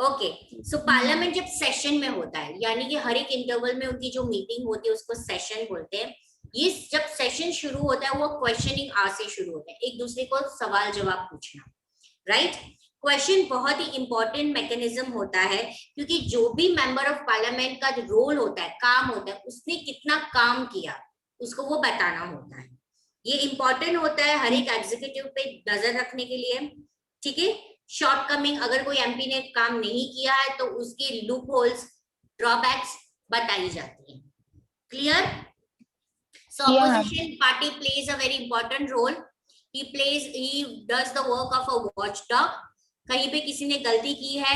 Okay, so parliament जब session में होता है, यानी कि हर एक इंटरवल में उनकी जो मीटिंग होती है उसको सेशन बोलते हैं। ये जब सेशन शुरू होता है वो क्वेश्चनिंग आवर से शुरू होता है, एक दूसरे को सवाल जवाब पूछना, राइट? क्वेश्चन बहुत ही इंपॉर्टेंट मैकेनिज्म होता है, क्योंकि जो भी मेंबर ऑफ पार्लियामेंट का रोल होता है, काम होता है, उसने कितना काम किया उसको वो बताना होता है। ये इंपॉर्टेंट होता है हर एक एग्जीक्यूटिव पे नजर रखने के लिए, ठीक है? शॉर्टकमिंग, अगर कोई एमपी ने काम नहीं किया है तो उसके लूप होल्स, ड्रॉबैक्स बताई जाती हैं। Clear? So opposition party plays a very important role. he does the work of a watchdog. कहीं पे किसी ने गलती की है,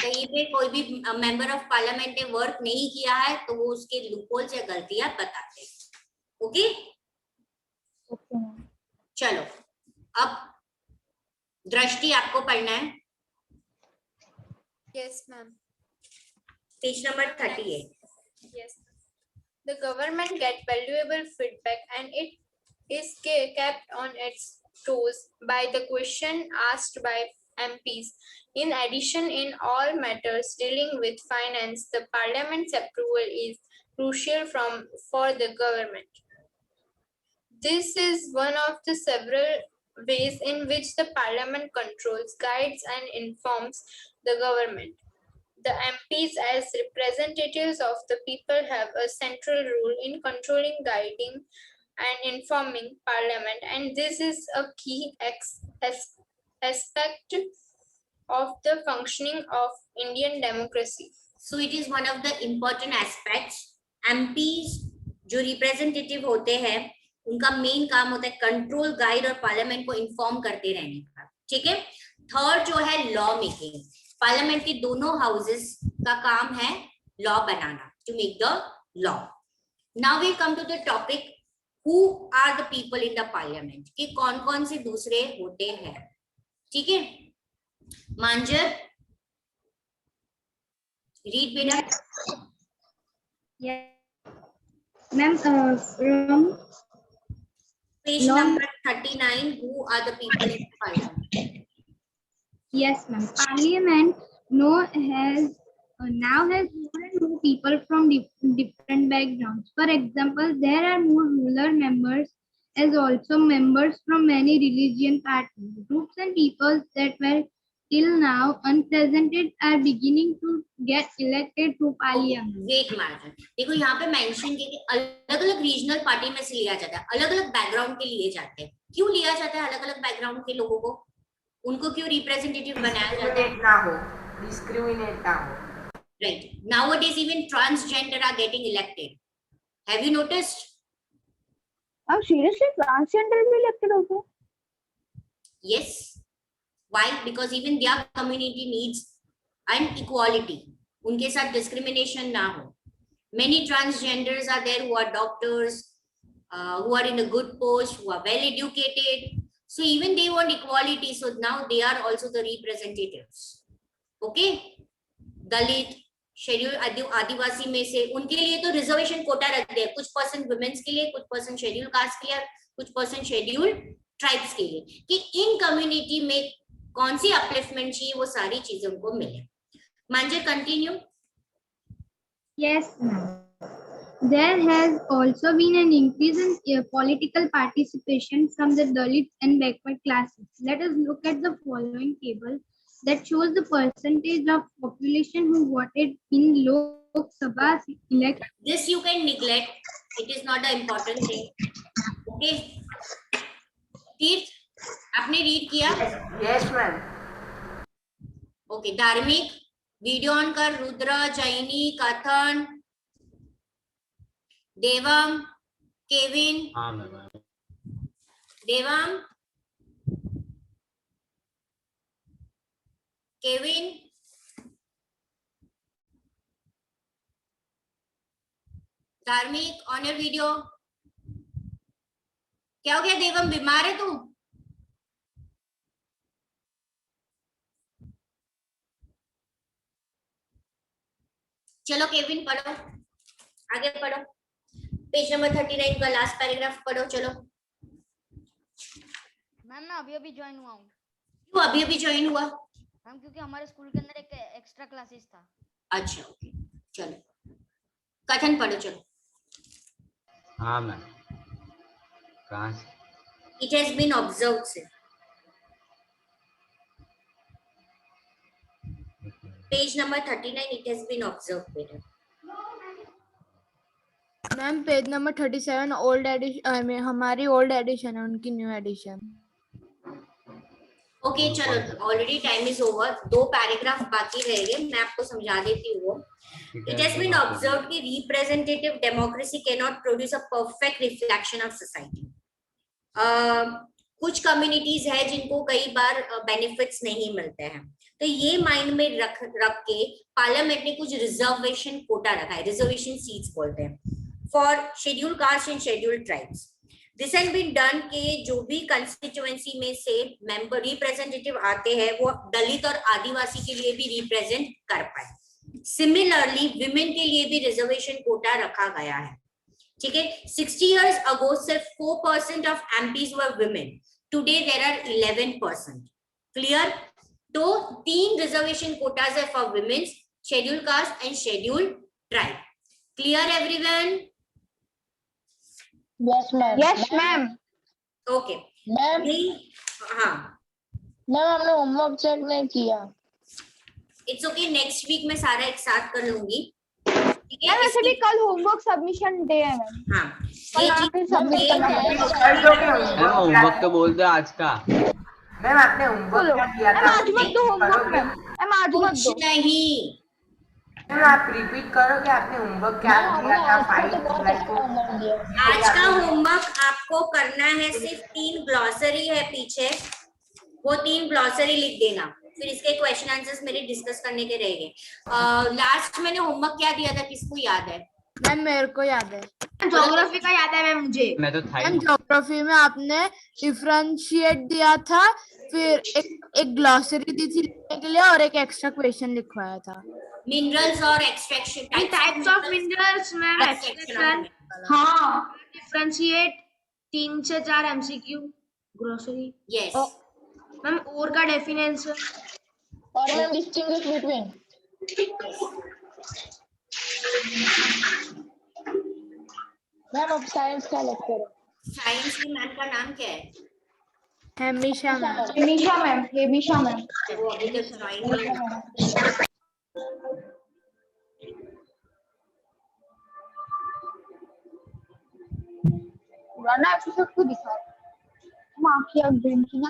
कहीं पे कोई भी मेंबर ऑफ पार्लियामेंट ने वर्क नहीं किया है, तो वो उसके लूप होल्स या गलतियां बताते हैं। ओके, चलो अब दृष्टि आपको पढ़ना है।
Yes, ma'am.
Page number 38।
Yes. The government get valuable feedback and it is kept on its toes by the question asked by MPs. In addition, in all matters dealing with finance, the parliament's approval is crucial for the government. This is one of the several ways in which the parliament controls, guides, and informs the government. The MPs, as representatives of the people, have a central role in controlling, guiding, and informing parliament, and this is a key aspect of the functioning of Indian democracy.
So it is one of the important aspects. MPs जो representative होते हैं उनका main काम होता है control, guide और parliament को inform करते रहने का, ठीक है? थर्ड जो है लॉ मेकिंग, पार्लियामेंट के दोनों हाउसेस का काम है लॉ बनाना, to make the law. Now we come to the topic who are the people in the parliament, कि कौन कौन से दूसरे होते हैं, ठीक है? मांजर रीड बेटा।
Ma'am from
Page number 39, who are the people in parliament?
Yes, ma'am. Parliament now has more and more
people from different backgrounds. For example, there are more rural members as also members from many religion parties. Groups and peoples that were till now unrepresented are beginning to get elected to parliament.
Wait margin देखो यहाँ पे mention किया कि अलग अलग regional party में से लिया जाता है, अलग अलग बैकग्राउंड के लिए जाते हैं. क्यों लिया जाता है अलग अलग बैकग्राउंड के लोगों को? उनको क्यों रिप्रेजेंटेटिव बनाया जाता है?
ना हो, डिस्क्रिमिनेट ना हो.
Right. Nowadays even transgender are getting elected. Have you noticed?
Seriously, transgender भी elected होते हैं?
Yes. Why? Because even their community needs an equality. उनके साथ discrimination ना हो. Many transgenders are there who are doctors, who are in a good post, who are well educated. So even they want equality. So now they are also the representatives. Okay? Dalit, schedule Adivasi में से उनके लिए तो reservation quota रख दिया, कुछ % women's के लिए, कुछ % शेड्यूल कास्ट के लिए, कुछ % शेड्यूल ट्राइब्स के लिए, कि इन कम्युनिटी में कौन सी अपलिफ्टमेंट चाहिए, वो सारी चीजें उनको मिले. मंजर continue.
Yes, ma'am. There has also been an increase in political participation from the Dalits and backward classes. Let us look at the following table that shows the percentage of population who voted in Lok Sabha election.
This you can neglect. It is not an important thing. Okay. तीर्थ, आपने read किया?
Yes, ma'am.
Okay. धार्मिक, video on कर. रुद्र, जैनी, कथन, देवम, Kevin.
हाँ ma'am.
देवम, Kevin, धार्मिक, on your video. क्या हो गया देवम, बीमार है तू? चलो केविन पढ़ो, आगे पढ़ो. पेज नंबर 39 का लास्ट पैराग्राफ पढ़ो. चलो
मैम मैं अभी अभी ज्वाइन हुआ हूँ.
तू अभी अभी ज्वाइन हुआ?
मैम क्योंकि हमारे स्कूल के अंदर एक एक्स्ट्रा क्लासेस था.
अच्छा ओके. चलो कथन पढ़ो. चलो.
हाँ मैम. कहाँ से?
It has been observed से. Page number 39. It has been observed बेटा.
Ma'am page number 37 old edition में हमारी ओल्ड एडिशन है, उनकी न्यू एडिशन.
ओके चलो, already time is over. 2 paragraph बाकी रह गए, मैं आपको समझा देती हूँ. It has been observed कि representative democracy cannot produce a perfect reflection of society. कुछ कम्युनिटीज है जिनको कई बार बेनिफिट्स नहीं मिलते हैं, तो ये माइंड में रख के पार्लियामेंट ने कुछ रिजर्वेशन कोटा रखा है. रिजर्वेशन सीट्स बोलते हैं for schedule caste and schedule tribes. This has been done के जो भी कंस्टिट्यूएंसी में से मेंबर रिप्रेजेंटेटिव आते हैं वो दलित और आदिवासी के लिए भी रिप्रेजेंट कर पाए. सिमिलरली विमेन के लिए भी रिजर्वेशन कोटा रखा गया है. ठीक है. 60 years ago सिर्फ 4% of MPs were women. Today there are 11%. Clear? तो 3 रिजर्वेशन कोटाज है for women's, schedule caste and schedule tribe. Clear everyone?
Yes ma'am.
Yes, ma'am.
Okay
ma'am
हाँ.
मैम हमने होमवर्क चेक नहीं किया.
It's okay. नेक्स्ट वीक में सारा एक साथ कर लूंगी. ठीक है.
मैम वैसे भी कल होमवर्क सबमिशन डे है मैम.
हाँ
कल आके सबमिट करना पड़ेगा.
कर दोगे
मैम होमवर्क तो बोल दो आज का.
मैम आपने होमवर्क क्या किया
मैम
था?
आज मत दो होमवर्क मैम. मैम आज मत
कुछ
दो.
नहीं.
मैम आप रिपीट करो कि आपने होमवर्क क्या किया था. 5 जुलाई को
आज का होमवर्क आपको करना है सिर्फ 3 ग्लॉसरी है पीछे, वो 3 ग्लॉसरी लिख देना. फिर इसके क्वेश्चन आंसर्स मेरे डिस्कस करने के रहेंगे. लास्ट मैंने होमवर्क क्या दिया था, किसको याद है?
मैम मेरे को याद है.
ज्योग्राफी का याद है मैम मुझे.
मैं तो था ही.
मैम ज्योग्राफी में आपने डिफरेंशिएट दिया था, फिर एक ग्लॉसरी दी थी लिखने के लिए और एक एक्स्ट्रा क्वेश्चन लिखवाया था.
मिनरल्स और extraction
types of minerals ma'am. Extraction,
हाँ
डिफरेंशिएट, 3 से 4 MCQ. ग्रोसरी.
यस
मैम और का डेफिनेशन
और मैम डिस्टिंग्विश बिटवीन. मैम अब साइंस का लेक्चर है।
साइंस की मैम का नाम क्या है?
Hemisha ma'am.
Hemisha ma'am, Hemisha ma'am.
वो अभी तक ज्वाइन नहीं हुई।
पुराना एपिसोड को दिखाओ। माँ की अब ड्रिंकिंग